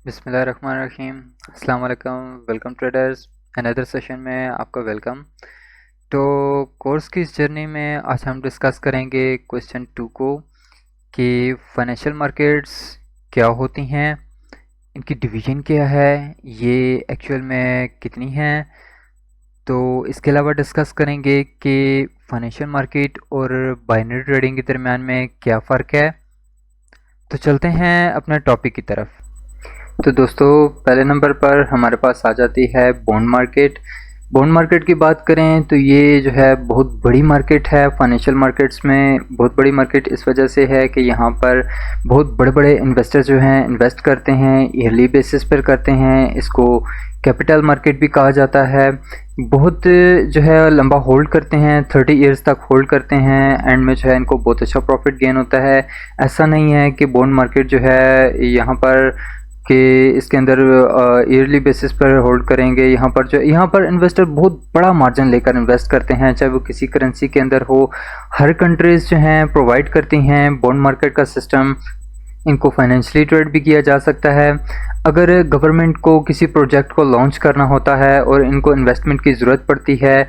बिस्मिल्लाहिर्रहमानिर्रहीम। अस्सलाम वालेकुम। वेलकम ट्रेडर्स, अनदर सेशन में आपका वेलकम। तो कोर्स की इस जर्नी में आज हम डिस्कस करेंगे क्वेश्चन 2 को कि फाइनेंशियल मार्केट्स क्या होती हैं, इनकी डिवीज़न क्या है, ये एक्चुअल में कितनी हैं। तो इसके अलावा डिस्कस करेंगे कि फाइनेंशियल मार्केट और बाइनरी ट्रेडिंग के दरमियान में क्या फ़र्क है। तो चलते हैं अपने टॉपिक की तरफ। तो दोस्तों, पहले नंबर पर हमारे पास आ जाती है बॉन्ड मार्केट। बॉन्ड मार्केट की बात करें तो ये जो है बहुत बड़ी मार्केट है। फाइनेंशियल मार्केट्स में बहुत बड़ी मार्केट इस वजह से है कि यहाँ पर बहुत बड़े बड़े इन्वेस्टर्स जो हैं इन्वेस्ट करते हैं, ईयरली बेसिस पर करते हैं। इसको कैपिटल मार्केट भी कहा जाता है। बहुत जो है लंबा होल्ड करते हैं, 30 इयर्स तक होल्ड करते हैं। एंड में जो है इनको बहुत अच्छा प्रॉफिट गेन होता है। ऐसा नहीं है कि बॉन्ड मार्केट जो है यहाँ पर कि इसके अंदर ईयरली बेसिस पर होल्ड करेंगे। यहाँ पर इन्वेस्टर बहुत बड़ा मार्जिन लेकर इन्वेस्ट करते हैं, चाहे वो किसी करेंसी के अंदर हो। हर कंट्रीज़ जो हैं प्रोवाइड करती हैं बॉन्ड मार्केट का सिस्टम। इनको फाइनेंशियली ट्रेड भी किया जा सकता है। अगर गवर्नमेंट को किसी प्रोजेक्ट को लॉन्च करना होता है और इनको इन्वेस्टमेंट की ज़रूरत पड़ती है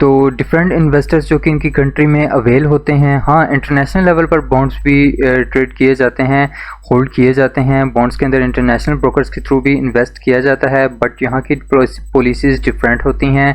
तो डिफरेंट इन्वेस्टर्स जो कि इनकी कंट्री में अवेल होते हैं। हाँ, इंटरनेशनल लेवल पर बॉन्ड्स भी ट्रेड किए जाते हैं, होल्ड किए जाते हैं। बॉन्ड्स के अंदर इंटरनेशनल ब्रोकर्स के थ्रू भी इन्वेस्ट किया जाता है, बट यहाँ की पॉलिसीज़ डिफरेंट होती हैं।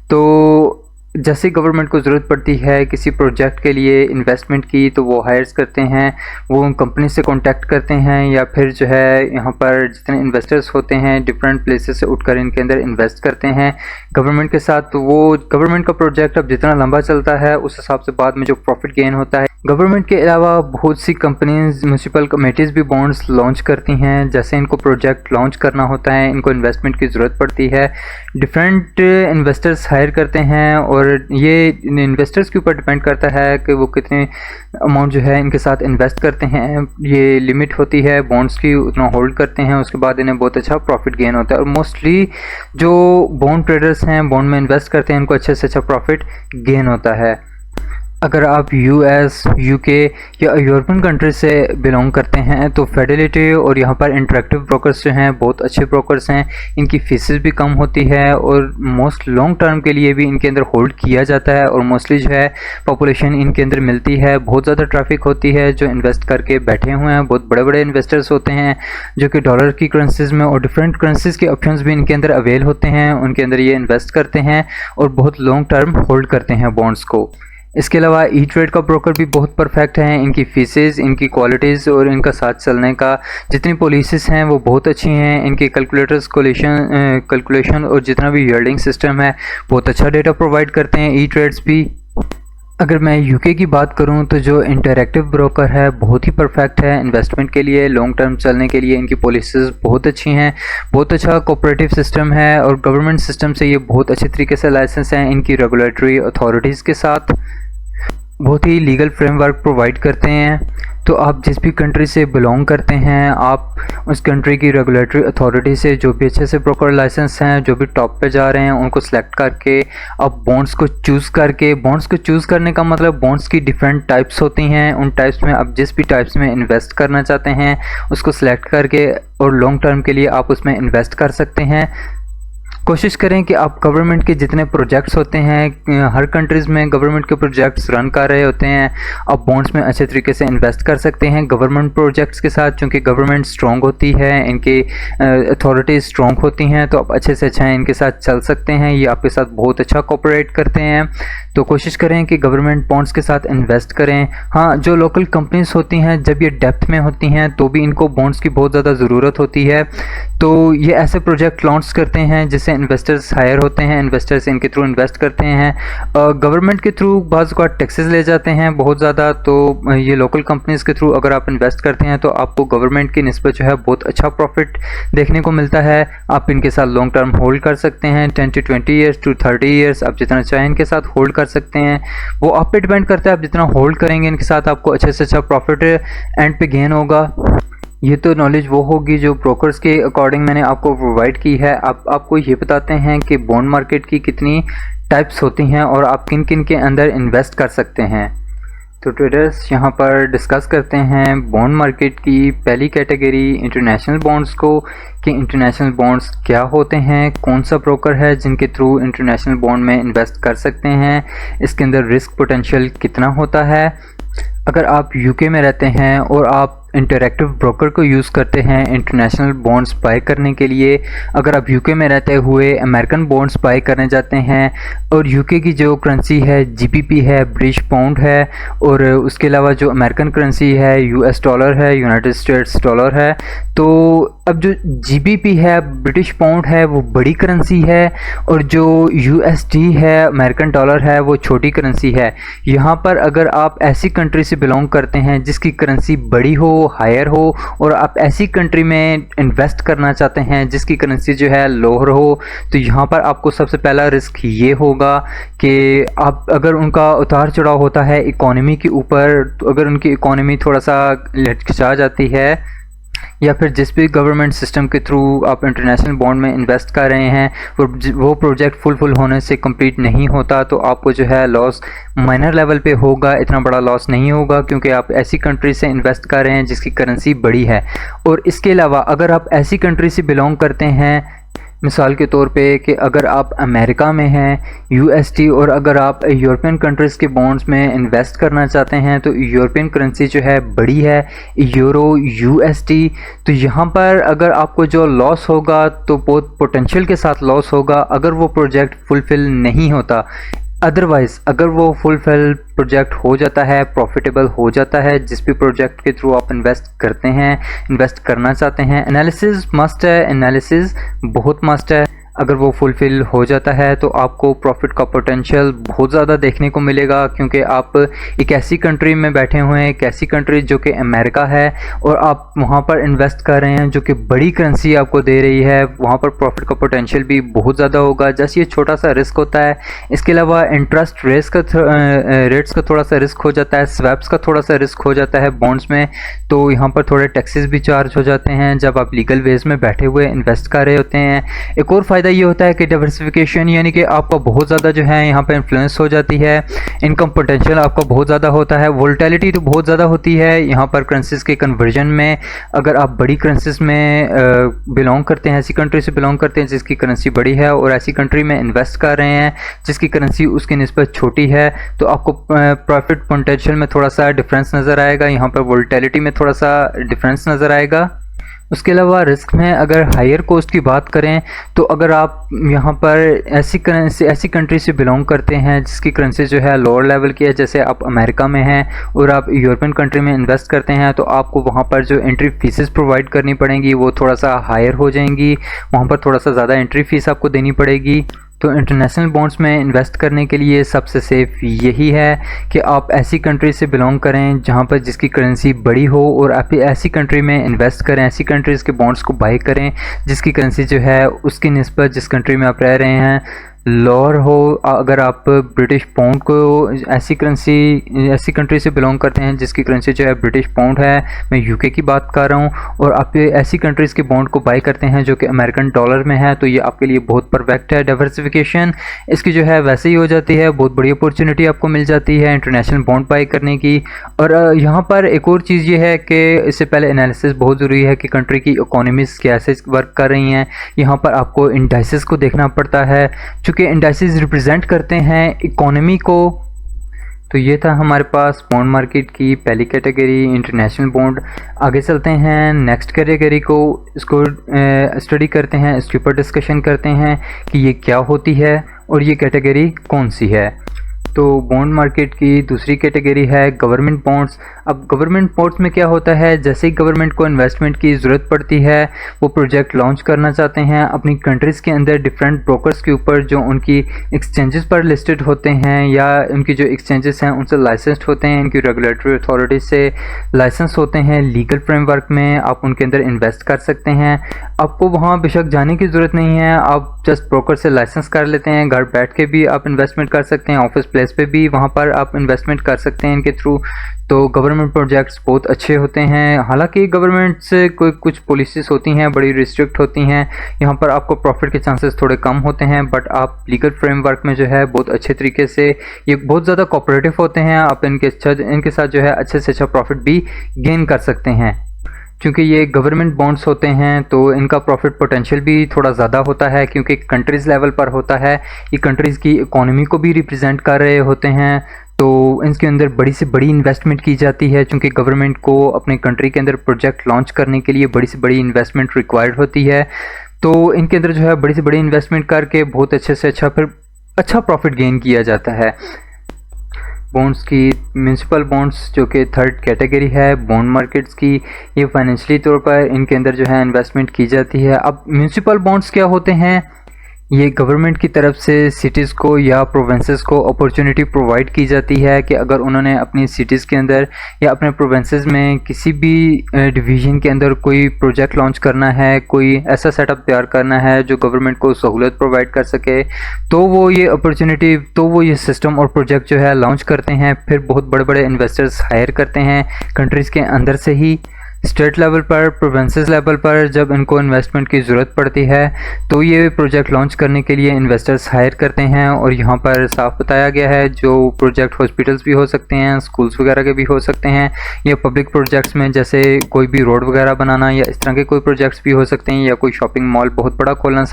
तो जैसे गवर्नमेंट को ज़रूरत पड़ती है किसी प्रोजेक्ट के लिए इन्वेस्टमेंट की तो वो हायर्स करते हैं, वो कंपनी से कांटेक्ट करते हैं, या फिर जो है यहाँ पर जितने इन्वेस्टर्स होते हैं डिफरेंट प्लेसेस से उठकर इनके अंदर इन्वेस्ट करते हैं गवर्नमेंट के साथ। तो वो गवर्नमेंट का प्रोजेक्ट अब जितना लंबा चलता है उस हिसाब से बाद में जो प्रॉफिट गेन होता है। गवर्नमेंट के अलावा बहुत सी कंपनीज, म्यूनसिपल कमेटीज़ भी बॉन्ड्स लॉन्च करती हैं। जैसे इनको प्रोजेक्ट लॉन्च करना होता है, इनको इन्वेस्टमेंट की ज़रूरत पड़ती है, डिफरेंट इन्वेस्टर्स हायर करते हैं और ये इन्वेस्टर्स के ऊपर डिपेंड करता है कि वो कितने अमाउंट जो है इनके साथ इन्वेस्ट करते हैं। ये लिमिट होती है बॉन्ड्स की, उतना होल्ड करते हैं, उसके बाद इन्हें बहुत अच्छा प्रॉफिट गेन होता है। और मोस्टली जो बॉन्ड ट्रेडर्स हैं, बॉन्ड में इन्वेस्ट करते हैं, इनको अच्छे से अच्छा प्रॉफिट गेन होता है। अगर आप यूएस, यूके या यूरोपियन कंट्री से बिलोंग करते हैं तो फेडेलिटी और यहाँ पर इंटरेक्टिव ब्रोकर्स जो हैं बहुत अच्छे ब्रोकर्स हैं। इनकी फीसेस भी कम होती है और मोस्ट लॉन्ग टर्म के लिए भी इनके अंदर होल्ड किया जाता है। और मोस्टली जो है पॉपुलेशन इनके अंदर मिलती है, बहुत ज़्यादा ट्रैफिक होती है जो इन्वेस्ट करके बैठे हुए हैं। बहुत बड़े बड़े इन्वेस्टर्स होते हैं जो कि डॉलर की करेंसीज़ में और डिफरेंट करेंसीज़ के ऑप्शंस भी इनके अंदर अवेल होते हैं। उनके अंदर ये इन्वेस्ट करते हैं और बहुत लॉन्ग टर्म होल्ड करते हैं बॉन्ड्स को। इसके अलावा ई ट्रेड का ब्रोकर भी बहुत परफेक्ट हैं। इनकी फीसेस, इनकी क्वालिटीज़ और इनका साथ चलने का जितनी पॉलिसीज़ हैं वो बहुत अच्छी हैं। इनके कैलकुलेशन और जितना भी यील्डिंग सिस्टम है बहुत अच्छा डेटा प्रोवाइड करते हैं ई ट्रेड्स भी। अगर मैं यूके की बात करूं तो जो इंटरैक्टिव ब्रोकर है बहुत ही परफेक्ट है इन्वेस्टमेंट के लिए, लॉन्ग टर्म चलने के लिए। इनकी पॉलिसीज़ बहुत अच्छी हैं, बहुत अच्छा कोऑपरेटिव सिस्टम है और गवर्नमेंट सिस्टम से ये बहुत अच्छे तरीके से लाइसेंस हैं। इनकी रेगुलेटरी अथॉरिटीज़ के साथ बहुत ही लीगल फ्रेमवर्क प्रोवाइड करते हैं। तो आप जिस भी कंट्री से बिलोंग करते हैं, आप उस कंट्री की रेगुलेटरी अथॉरिटी से जो भी अच्छे से ब्रोकर लाइसेंस हैं, जो भी टॉप पे जा रहे हैं, उनको सेलेक्ट करके आप बॉन्ड्स को चूज़ करने का मतलब बॉन्ड्स की डिफरेंट टाइप्स होती हैं। उन टाइप्स में आप जिस भी टाइप्स में इन्वेस्ट करना चाहते हैं उसको सिलेक्ट करके और लॉन्ग टर्म के लिए आप उसमें इन्वेस्ट कर सकते हैं। कोशिश करें कि आप गवर्नमेंट के जितने प्रोजेक्ट्स होते हैं, हर कंट्रीज़ में गवर्नमेंट के प्रोजेक्ट्स रन कर रहे होते हैं, आप बॉन्ड्स में अच्छे तरीके से इन्वेस्ट कर सकते हैं गवर्नमेंट प्रोजेक्ट्स के साथ। क्योंकि गवर्नमेंट स्ट्रॉन्ग होती है, इनकी अथॉरिटीज़ स्ट्रॉन्ग होती हैं, तो आप अच्छे से अच्छा इनके साथ चल सकते हैं। ये आपके साथ बहुत अच्छा कोऑपरेट करते हैं। तो कोशिश करें कि गवर्नमेंट बॉन्ड्स के साथ इन्वेस्ट करें। हाँ, जो लोकल कंपनीज होती हैं जब ये डेप्थ में होती हैं तो भी इनको बॉन्ड्स की बहुत ज़्यादा ज़रूरत होती है। तो ये ऐसे प्रोजेक्ट लॉन्च करते हैं जिससे इन्वेस्टर्स हायर होते हैं, इन्वेस्टर्स इनके थ्रू इन्वेस्ट करते हैं। गवर्नमेंट के थ्रू बाज़ का टैक्सेस ले जाते हैं बहुत ज़्यादा। तो ये लोकल कंपनीज़ के थ्रू अगर आप इन्वेस्ट करते हैं तो आपको गवर्नमेंट की निस्बत जो है बहुत अच्छा प्रॉफिट देखने को मिलता है। आप इनके साथ लॉन्ग टर्म होल्ड कर सकते हैं, 10 to 20 ईयर्स टू 30 ईयर्स आप जितना चाहें इनके साथ होल्ड कर सकते हैं। वो आप पे डिपेंड करता है, आप जितना होल्ड करेंगे इनके साथ आपको अच्छे से अच्छा प्रॉफिट एंड पे गेन होगा। ये तो नॉलेज वो होगी जो ब्रोकर्स के अकॉर्डिंग मैंने आपको प्रोवाइड की है। अब आपको ये बताते हैं कि बॉन्ड मार्केट की कितनी टाइप्स होती हैं और आप किन किन के अंदर इन्वेस्ट कर सकते हैं। तो ट्रेडर्स यहाँ पर डिस्कस करते हैं बॉन्ड मार्केट की पहली कैटेगरी इंटरनेशनल बॉन्ड्स को, कि इंटरनेशनल बॉन्ड्स क्या होते हैं, कौन सा ब्रोकर है जिनके थ्रू इंटरनेशनल बॉन्ड में इन्वेस्ट कर सकते हैं, इसके अंदर रिस्क पोटेंशियल कितना होता है। अगर आप यूके में रहते हैं और आप इंटरैक्टिव ब्रोकर को यूज़ करते हैं इंटरनेशनल बॉन्ड्स बाय करने के लिए, अगर आप यूके में रहते हुए अमेरिकन बॉन्ड्स बाय करने जाते हैं और यूके की जो करेंसी है जीबीपी है, ब्रिटिश पाउंड है, और उसके अलावा जो अमेरिकन करेंसी है यूएस डॉलर है, यूनाइटेड स्टेट्स डॉलर है, तो अब जो जीबीपी है, ब्रिटिश पाउंड है, वो बड़ी करेंसी है और जो यूएसडी है, अमेरिकन डॉलर है, वो छोटी करेंसी है। यहाँ पर अगर आप ऐसी कंट्री से बिलोंग करते हैं जिसकी करेंसी बड़ी हो, हायर हो, और आप ऐसी कंट्री में इन्वेस्ट करना चाहते हैं जिसकी करेंसी जो है लोअर हो, तो यहाँ पर आपको सबसे पहला रिस्क ये होगा कि आप अगर उनका उतार चढ़ाव होता है इकोनॉमी के ऊपर, तो अगर उनकी इकोनॉमी थोड़ा सा लटखा जाती है या फिर जिस भी गवर्नमेंट सिस्टम के थ्रू आप इंटरनेशनल बॉन्ड में इन्वेस्ट कर रहे हैं वो प्रोजेक्ट फुल होने से कंप्लीट नहीं होता, तो आपको जो है लॉस माइनर लेवल पे होगा, इतना बड़ा लॉस नहीं होगा क्योंकि आप ऐसी कंट्री से इन्वेस्ट कर रहे हैं जिसकी करेंसी बड़ी है। और इसके अलावा अगर आप ऐसी कंट्री से बिलोंग करते हैं, मिसाल के तौर पे कि अगर आप अमेरिका में हैं यूएसडी, और अगर आप यूरोपियन कंट्रीज़ के बॉन्ड्स में इन्वेस्ट करना चाहते हैं तो यूरोपियन करेंसी जो है बड़ी है, यूरो यूएसडी, तो यहाँ पर अगर आपको जो लॉस होगा तो बहुत पोटेंशियल के साथ लॉस होगा अगर वो प्रोजेक्ट फुलफ़िल नहीं होता। अदरवाइज़ अगर वो फुलफिल प्रोजेक्ट हो जाता है, प्रॉफिटेबल हो जाता है, जिस भी प्रोजेक्ट के थ्रू आप इन्वेस्ट करते हैं, इन्वेस्ट करना चाहते हैं, एनालिसिस मस्ट है, एनालिसिस बहुत मस्ट है। अगर वो फुलफ़िल हो जाता है तो आपको प्रॉफिट का पोटेंशियल बहुत ज़्यादा देखने को मिलेगा क्योंकि आप एक ऐसी कंट्री में बैठे हुए हैं, एक ऐसी कंट्री जो कि अमेरिका है, और आप वहाँ पर इन्वेस्ट कर रहे हैं जो कि बड़ी करेंसी आपको दे रही है, वहाँ पर प्रॉफिट का पोटेंशियल भी बहुत ज़्यादा होगा। जैसे ये छोटा सा रिस्क होता है, इसके अलावा इंटरेस्ट रेट्स का थोड़ा सा रिस्क हो जाता है, स्वैप्स का थोड़ा सा रिस्क हो जाता है बॉन्ड्स में, तो यहाँ पर थोड़े टैक्सेस भी चार्ज हो जाते हैं जब आप लीगल वेज में बैठे हुए इन्वेस्ट कर रहे होते हैं। एक और फ़ायदा ये होता है कि डाइवर्सिफिकेशन, यानी कि आपका बहुत ज़्यादा जो है यहाँ पर इन्फ्लुएंस हो जाती है, इनकम पोटेंशियल आपका बहुत ज़्यादा होता है, वोलेटिलिटी तो बहुत ज़्यादा होती है यहाँ पर करेंसीज के कन्वर्जन में। अगर आप बड़ी करेंसीज में बिलोंग करते हैं, ऐसी कंट्री से बिलोंग करते हैं जिसकी करेंसी बड़ी है और ऐसी कंट्री में इन्वेस्ट कर रहे हैं जिसकी करेंसी उसकी निस्बत छोटी है, तो आपको प्रॉफिट पोटेंशियल में थोड़ा सा डिफरेंस नज़र आएगा, यहाँ पर वोलेटिलिटी में थोड़ा सा डिफरेंस नज़र आएगा। उसके अलावा रिस्क में अगर हायर कॉस्ट की बात करें तो अगर आप यहाँ पर ऐसी कंट्री से बिलोंग करते हैं जिसकी करेंसी जो है लोअर लेवल की है, जैसे आप अमेरिका में हैं और आप यूरोपियन कंट्री में इन्वेस्ट करते हैं, तो आपको वहाँ पर जो एंट्री फीसेस प्रोवाइड करनी पड़ेंगी वो थोड़ा सा हायर हो जाएंगी, वहाँ पर थोड़ा सा ज़्यादा एंट्री फीस आपको देनी पड़ेगी। तो इंटरनेशनल बॉन्ड्स में इन्वेस्ट करने के लिए सबसे सेफ़ यही है कि आप ऐसी कंट्री से बिलोंग करें जहां पर जिसकी करेंसी बड़ी हो, और आप ऐसी कंट्री में इन्वेस्ट करें, ऐसी कंट्रीज़ के बॉन्ड्स को बाय करें जिसकी करेंसी जो है उसकी निस्बत जिस कंट्री में आप रह रहे हैं लोअर हो। अगर आप ब्रिटिश पाउंड को ऐसी कंट्री से बिलोंग करते हैं जिसकी करेंसी जो है ब्रिटिश पाउंड है, मैं यूके की बात कर रहा हूँ, और आप ऐसी कंट्रीज़ के बॉन्ड को बाय करते हैं जो कि अमेरिकन डॉलर में है, तो ये आपके लिए बहुत परफेक्ट है। डाइवर्सिफिकेशन इसकी जो है वैसे ही हो जाती है, बहुत बड़ी अपॉर्चुनिटी आपको मिल जाती है इंटरनेशनल बॉन्ड बाय करने की। और यहाँ पर एक और चीज़ ये है कि इससे पहले एनालिसिस बहुत ज़रूरी है कि कंट्री की इकोनॉमीज़ कैसे वर्क कर रही हैं। यहाँ पर आपको इंडाइसिस को देखना पड़ता है, चूँकि इंडाइसेस रिप्रेजेंट करते हैं इकोनॉमी को। तो ये था हमारे पास बॉन्ड मार्केट की पहली कैटेगरी इंटरनेशनल बॉन्ड। आगे चलते हैं नेक्स्ट कैटेगरी को, इसको स्टडी करते हैं, इसके ऊपर डिस्कशन करते हैं कि ये क्या होती है और ये कैटेगरी कौन सी है। तो बॉन्ड मार्केट की दूसरी कैटेगरी है गवर्नमेंट बॉन्ड्स। अब गवर्नमेंट बॉन्ड्स में क्या होता है, जैसे ही गवर्नमेंट को इन्वेस्टमेंट की ज़रूरत पड़ती है, वो प्रोजेक्ट लॉन्च करना चाहते हैं अपनी कंट्रीज़ के अंदर डिफरेंट ब्रोकर्स के ऊपर जो उनकी एक्सचेंजेस पर लिस्टेड होते हैं या उनकी जो एक्सचेंजेस हैं उनसे लाइसेंस्ड होते हैं, उनकी रेगुलेटरी अथॉरिटी से लाइसेंस होते हैं, लीगल फ्रेमवर्क में आप उनके अंदर इन्वेस्ट कर सकते हैं। आपको वहाँ बेशक जाने की ज़रूरत नहीं है, आप जस्ट ब्रोकर से लाइसेंस कर लेते हैं, घर बैठ के भी आप इन्वेस्टमेंट कर सकते हैं, ऑफिस प्लेस पे भी वहाँ पर आप इन्वेस्टमेंट कर सकते हैं इनके थ्रू। तो गवर्नमेंट प्रोजेक्ट्स बहुत अच्छे होते हैं। हालांकि गवर्नमेंट से कोई कुछ पॉलिसीज़ होती हैं बड़ी रिस्ट्रिक्ट होती हैं, यहाँ पर आपको प्रॉफिट के चांसेस थोड़े कम होते हैं, बट आप लीगल फ्रेमवर्क में जो है बहुत अच्छे तरीके से, ये बहुत ज़्यादा कोऑपरेटिव होते हैं, आप इनके साथ जो है अच्छे से अच्छा प्रॉफिट भी गेन कर सकते हैं। क्योंकि ये गवर्नमेंट बॉन्ड्स होते हैं तो इनका प्रॉफिट पोटेंशियल भी थोड़ा ज़्यादा होता है, क्योंकि कंट्रीज़ लेवल पर होता है, ये कंट्रीज़ की इकोनॉमी को भी रिप्रेजेंट कर रहे होते हैं। तो इनके अंदर बड़ी से बड़ी इन्वेस्टमेंट की जाती है, क्योंकि गवर्नमेंट को अपने कंट्री के अंदर प्रोजेक्ट लॉन्च करने के लिए बड़ी से बड़ी इन्वेस्टमेंट रिक्वायर्ड होती है। तो इनके अंदर जो है बड़ी से बड़ी इन्वेस्टमेंट करके बहुत अच्छे से अच्छा प्रॉफिट गेन किया जाता है। बॉन्ड्स की म्यूनसिपल बॉन्ड्स जो कि थर्ड कैटेगरी है बॉन्ड मार्केट्स की, ये फाइनेंशियली तौर पर इनके अंदर जो है इन्वेस्टमेंट की जाती है। अब म्यूनसिपल बॉन्ड्स क्या होते हैं? ये गवर्नमेंट की तरफ से सिटीज़ को या प्रोविंसेस को अपॉर्चुनिटी प्रोवाइड की जाती है कि अगर उन्होंने अपनी सिटीज़ के अंदर या अपने प्रोविंसेस में किसी भी डिवीज़न के अंदर कोई प्रोजेक्ट लॉन्च करना है, कोई ऐसा सेटअप तैयार करना है जो गवर्नमेंट को सहूलत प्रोवाइड कर सके, तो वो ये सिस्टम और प्रोजेक्ट जो है लॉन्च करते हैं। फिर बहुत बड़े बड़े इन्वेस्टर्स हायर करते हैं कंट्रीज़ के अंदर से ही। स्टेट लेवल पर, प्रोविंसेस लेवल पर जब इनको इन्वेस्टमेंट की ज़रूरत पड़ती है तो ये प्रोजेक्ट लॉन्च करने के लिए इन्वेस्टर्स हायर करते हैं। और यहाँ पर साफ बताया गया है जो प्रोजेक्ट हॉस्पिटल्स भी हो सकते हैं, स्कूल्स वगैरह के भी हो सकते हैं, या पब्लिक प्रोजेक्ट्स में जैसे कोई भी रोड वगैरह बनाना या इस तरह के कोई प्रोजेक्ट्स भी हो सकते हैं, या कोई शॉपिंग मॉल बहुत बड़ा खोलना,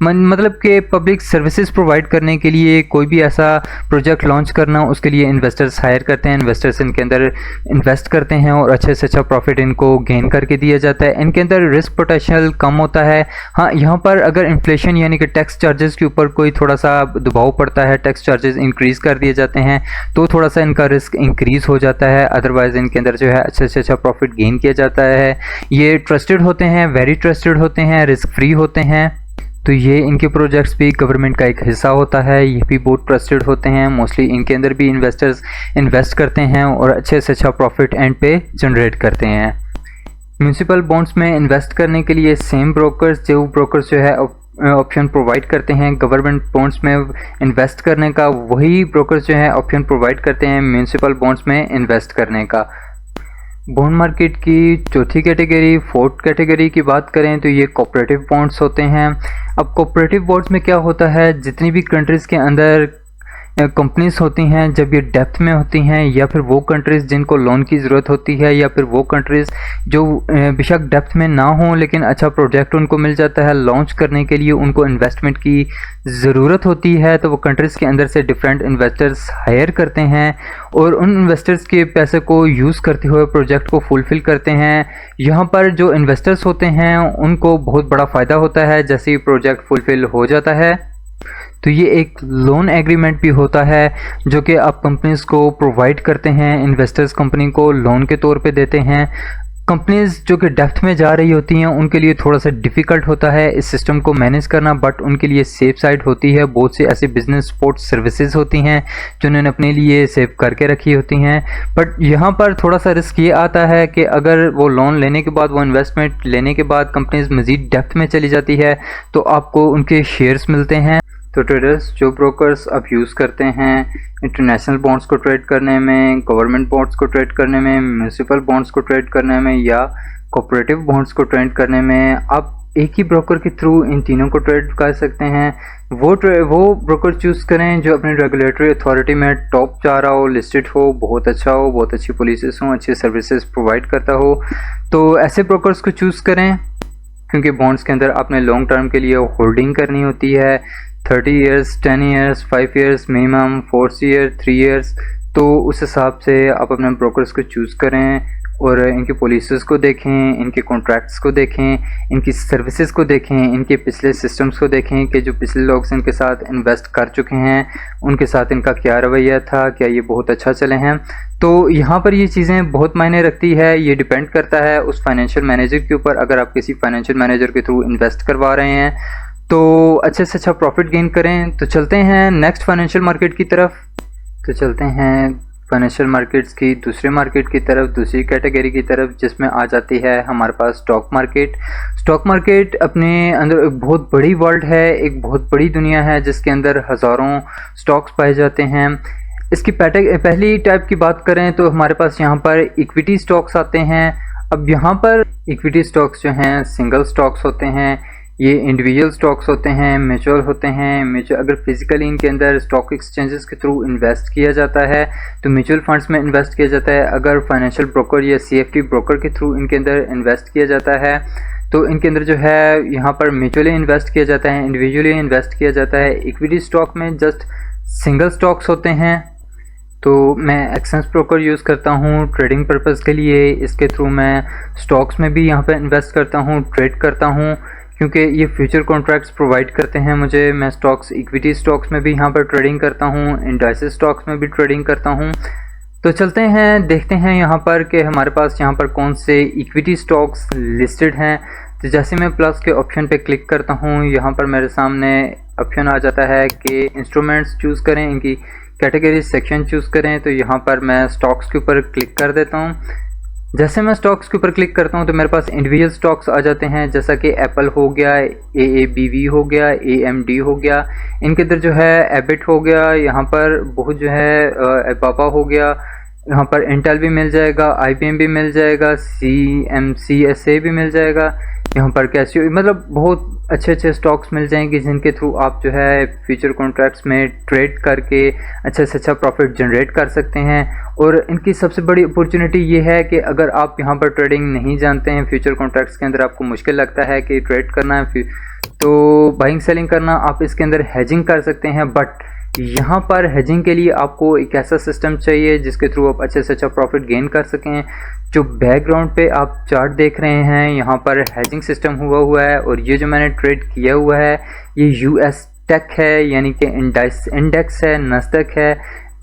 मतलब कि पब्लिक सर्विसेज प्रोवाइड करने के लिए कोई भी ऐसा प्रोजेक्ट लॉन्च करना, उसके लिए इन्वेस्टर्स हायर करते हैं। इन्वेस्टर्स इनके अंदर इन्वेस्ट करते हैं और अच्छे से अच्छा प्रॉफिट को गेन करके दिया जाता है। इनके अंदर रिस्क पोटेंशियल कम होता है। हाँ, यहाँ पर अगर इन्फ्लेशन यानी कि टैक्स चार्जेस के ऊपर कोई थोड़ा सा दबाव पड़ता है, टैक्स चार्जेस इंक्रीज कर दिए जाते हैं, तो थोड़ा सा इनका रिस्क इंक्रीज हो जाता है। अदरवाइज इनके अंदर जो है अच्छे से अच्छा प्रॉफिट गेन किया जाता है। ये ट्रस्टेड होते हैं, वेरी ट्रस्टेड होते हैं, रिस्क फ्री होते हैं। तो ये इनके प्रोजेक्ट्स भी गवर्नमेंट का एक हिस्सा होता है, ये भी बहुत ट्रस्टेड होते हैं। मोस्टली इनके अंदर भी इन्वेस्टर्स इन्वेस्ट करते हैं और अच्छे से अच्छा प्रॉफिट एंड पे जनरेट करते हैं। म्यूनसिपल बॉन्ड्स में इन्वेस्ट करने के लिए सेम ब्रोकर्स जो है ऑप्शन प्रोवाइड करते हैं। गवर्नमेंट बॉन्ड्स में इन्वेस्ट करने का वही ब्रोकर्स जो है ऑप्शन प्रोवाइड करते हैं म्यूनसिपल बॉन्ड्स में इन्वेस्ट करने का। बॉन्ड मार्केट की चौथी कैटेगरी, फोर्थ कैटेगरी की बात करें तो ये कोऑपरेटिव बॉन्ड्स होते हैं। अब कोऑपरेटिव बॉन्ड्स में क्या होता है, जितनी भी कंट्रीज़ के अंदर कंपनीज होती हैं, जब ये डेप्थ में होती हैं, या फिर वो कंट्रीज़ जिनको लोन की ज़रूरत होती है, या फिर वो कंट्रीज़ जो बेशक डेप्थ में ना हो लेकिन अच्छा प्रोजेक्ट उनको मिल जाता है लॉन्च करने के लिए, उनको इन्वेस्टमेंट की ज़रूरत होती है, तो वो कंट्रीज़ के अंदर से डिफरेंट इन्वेस्टर्स हायर करते हैं और उन इन्वेस्टर्स के पैसे को यूज़ करते हुए प्रोजेक्ट को फुलफ़िल करते हैं। यहाँ पर जो इन्वेस्टर्स होते हैं उनको बहुत बड़ा फ़ायदा होता है जैसे ही प्रोजेक्ट फुलफ़िल हो जाता है। तो ये एक लोन एग्रीमेंट भी होता है जो कि आप कंपनीज को प्रोवाइड करते हैं, इन्वेस्टर्स कंपनी को लोन के तौर पे देते हैं। कंपनीज जो कि डेप्थ में जा रही होती हैं उनके लिए थोड़ा सा डिफ़िकल्ट होता है इस सिस्टम को मैनेज करना, बट उनके लिए सेफ साइड होती है। बहुत से ऐसे बिजनेस सपोर्ट सर्विसेज होती हैं जो उन्होंने अपने लिए सेव करके रखी होती हैं। बट यहाँ पर थोड़ा सा रिस्क ये आता है कि अगर वो लोन लेने के बाद, वो इन्वेस्टमेंट लेने के बाद कंपनीज मज़ीद डेप्थ में चली जाती है तो आपको उनके शेयर्स मिलते हैं। तो ट्रेडर्स, जो ब्रोकर्स आप यूज़ करते हैं इंटरनेशनल बॉन्ड्स को ट्रेड करने में, गवर्नमेंट बॉन्ड्स को ट्रेड करने में, म्यूनसिपल बॉन्ड्स को ट्रेड करने में, या कोऑपरेटिव बॉन्ड्स को ट्रेड करने में, आप एक ही ब्रोकर के थ्रू इन तीनों को ट्रेड कर सकते हैं। वो ब्रोकर चूज़ करें जो अपनी रेगुलेटरी अथॉरिटी में टॉप जा रहा हो, लिस्टेड हो, बहुत अच्छा हो, बहुत अच्छी पॉलिसीज़ हों, अच्छी सर्विसेज प्रोवाइड करता हो, तो ऐसे ब्रोकर्स को चूज़ करें। क्योंकि बॉन्ड्स के अंदर आपने लॉन्ग टर्म के लिए होल्डिंग करनी होती है, 30 years, 10 years, 5 years minimum, 4 year, 3 years. तो उस हिसाब से आप अपने ब्रोकर्स को चूज़ करें और इनकी पॉलिसीज़ को देखें, इनके कॉन्ट्रैक्ट्स को देखें, इनकी सर्विसेज को देखें, इनके पिछले सिस्टम्स को देखें कि जो पिछले लोग इनके साथ इन्वेस्ट कर चुके हैं उनके साथ इनका क्या रवैया था, क्या ये बहुत अच्छा चले हैं। तो यहाँ पर ये चीज़ें बहुत मायने रखती है। ये डिपेंड करता है उस फाइनेंशियल मैनेजर के ऊपर। अगर आप किसी फाइनेंशियल मैनेजर के थ्रू इन्वेस्ट करवा रहे हैं तो अच्छे से अच्छा प्रॉफिट गेन करें। तो चलते हैं नेक्स्ट फाइनेंशियल मार्केट की तरफ। तो चलते हैं फाइनेंशियल मार्केट्स की दूसरे मार्केट की तरफ, दूसरी कैटेगरी की तरफ, जिसमें आ जाती है हमारे पास स्टॉक मार्केट। स्टॉक मार्केट अपने अंदर एक बहुत बड़ी वर्ल्ड है, एक बहुत बड़ी दुनिया है जिसके अंदर हज़ारों स्टॉक्स पाए जाते हैं। इसकी पहली टाइप की बात करें तो हमारे पास यहाँ पर इक्विटी स्टॉक्स आते हैं। अब यहाँ पर इक्विटी स्टॉक्स जो हैं सिंगल स्टॉक्स होते हैं, ये इंडिविजुअल स्टॉक्स होते हैं, म्यूचुअल होते हैं। म्यूचुअल अगर फिजिकली इनके अंदर स्टॉक एक्सचेंजेस के थ्रू इन्वेस्ट किया जाता है तो म्यूचुअल फंड्स में इन्वेस्ट किया जाता है। अगर फाइनेंशियल ब्रोकर या सीएफडी ब्रोकर के थ्रू इनके अंदर इन्वेस्ट किया जाता है तो इनके अंदर जो है यहाँ पर म्यूचुअली इन्वेस्ट किया जाता है, इंडिविजुअली इन्वेस्ट किया जाता है। इक्विटी स्टॉक में जस्ट सिंगल स्टॉक्स होते हैं। तो मैं एक्सचेंज ब्रोकर यूज़ करता हूँ ट्रेडिंग पर्पज़ के लिए। इसके थ्रू मैं स्टॉक्स में भी यहाँ पे इन्वेस्ट करता हूँ, ट्रेड करता हूँ, क्योंकि ये फ्यूचर कॉन्ट्रैक्ट्स प्रोवाइड करते हैं मुझे। मैं स्टॉक्स, इक्विटी स्टॉक्स में भी यहाँ पर ट्रेडिंग करता हूँ, इंडाइसेस स्टॉक्स में भी ट्रेडिंग करता हूँ। तो चलते हैं, देखते हैं यहाँ पर कि हमारे पास यहाँ पर कौन से इक्विटी स्टॉक्स लिस्टेड हैं। तो जैसे मैं प्लस के ऑप्शन पे क्लिक करता हूँ, यहाँ पर मेरे सामने ऑप्शन आ जाता है कि इंस्ट्रूमेंट्स चूज़ करें, इनकी कैटेगरी सेक्शन चूज़ करें। तो यहाँ पर मैं स्टॉक्स के ऊपर क्लिक कर देता हूँ। जैसे मैं स्टॉक्स के ऊपर क्लिक करता हूँ तो मेरे पास इंडिविजुअल स्टॉक्स आ जाते हैं, जैसा कि एप्पल हो गया, AABV हो गया, AMD हो गया। इनके अंदर जो है एबिट हो गया, यहाँ पर बहुत जो है अल्बाबा हो गया, यहाँ पर इंटेल भी मिल जाएगा, IBM भी मिल जाएगा, CMCSA भी मिल जाएगा, यहाँ पर कैसियो, मतलब बहुत अच्छे अच्छे स्टॉक्स मिल जाएंगे जिनके थ्रू आप जो है फ्यूचर कॉन्ट्रैक्ट्स में ट्रेड करके अच्छे से अच्छा प्रॉफिट जनरेट कर सकते हैं। और इनकी सबसे बड़ी अपॉर्चुनिटी ये है कि अगर आप यहाँ पर ट्रेडिंग नहीं जानते हैं, फ्यूचर कॉन्ट्रैक्ट्स के अंदर आपको मुश्किल लगता है कि ट्रेड करना है तो बाइंग सेलिंग करना, आप इसके अंदर हेजिंग कर सकते हैं। बट यहाँ पर हेजिंग के लिए आपको एक ऐसा सिस्टम चाहिए जिसके थ्रू आप अच्छे से अच्छा प्रॉफिट गेन कर सकें। जो बैकग्राउंड पे आप चार्ट देख रहे हैं, यहाँ पर हेजिंग सिस्टम हुआ है, और ये जो मैंने ट्रेड किया हुआ है ये US टेक है, यानी कि इंडेक्स है, नस्डैक है,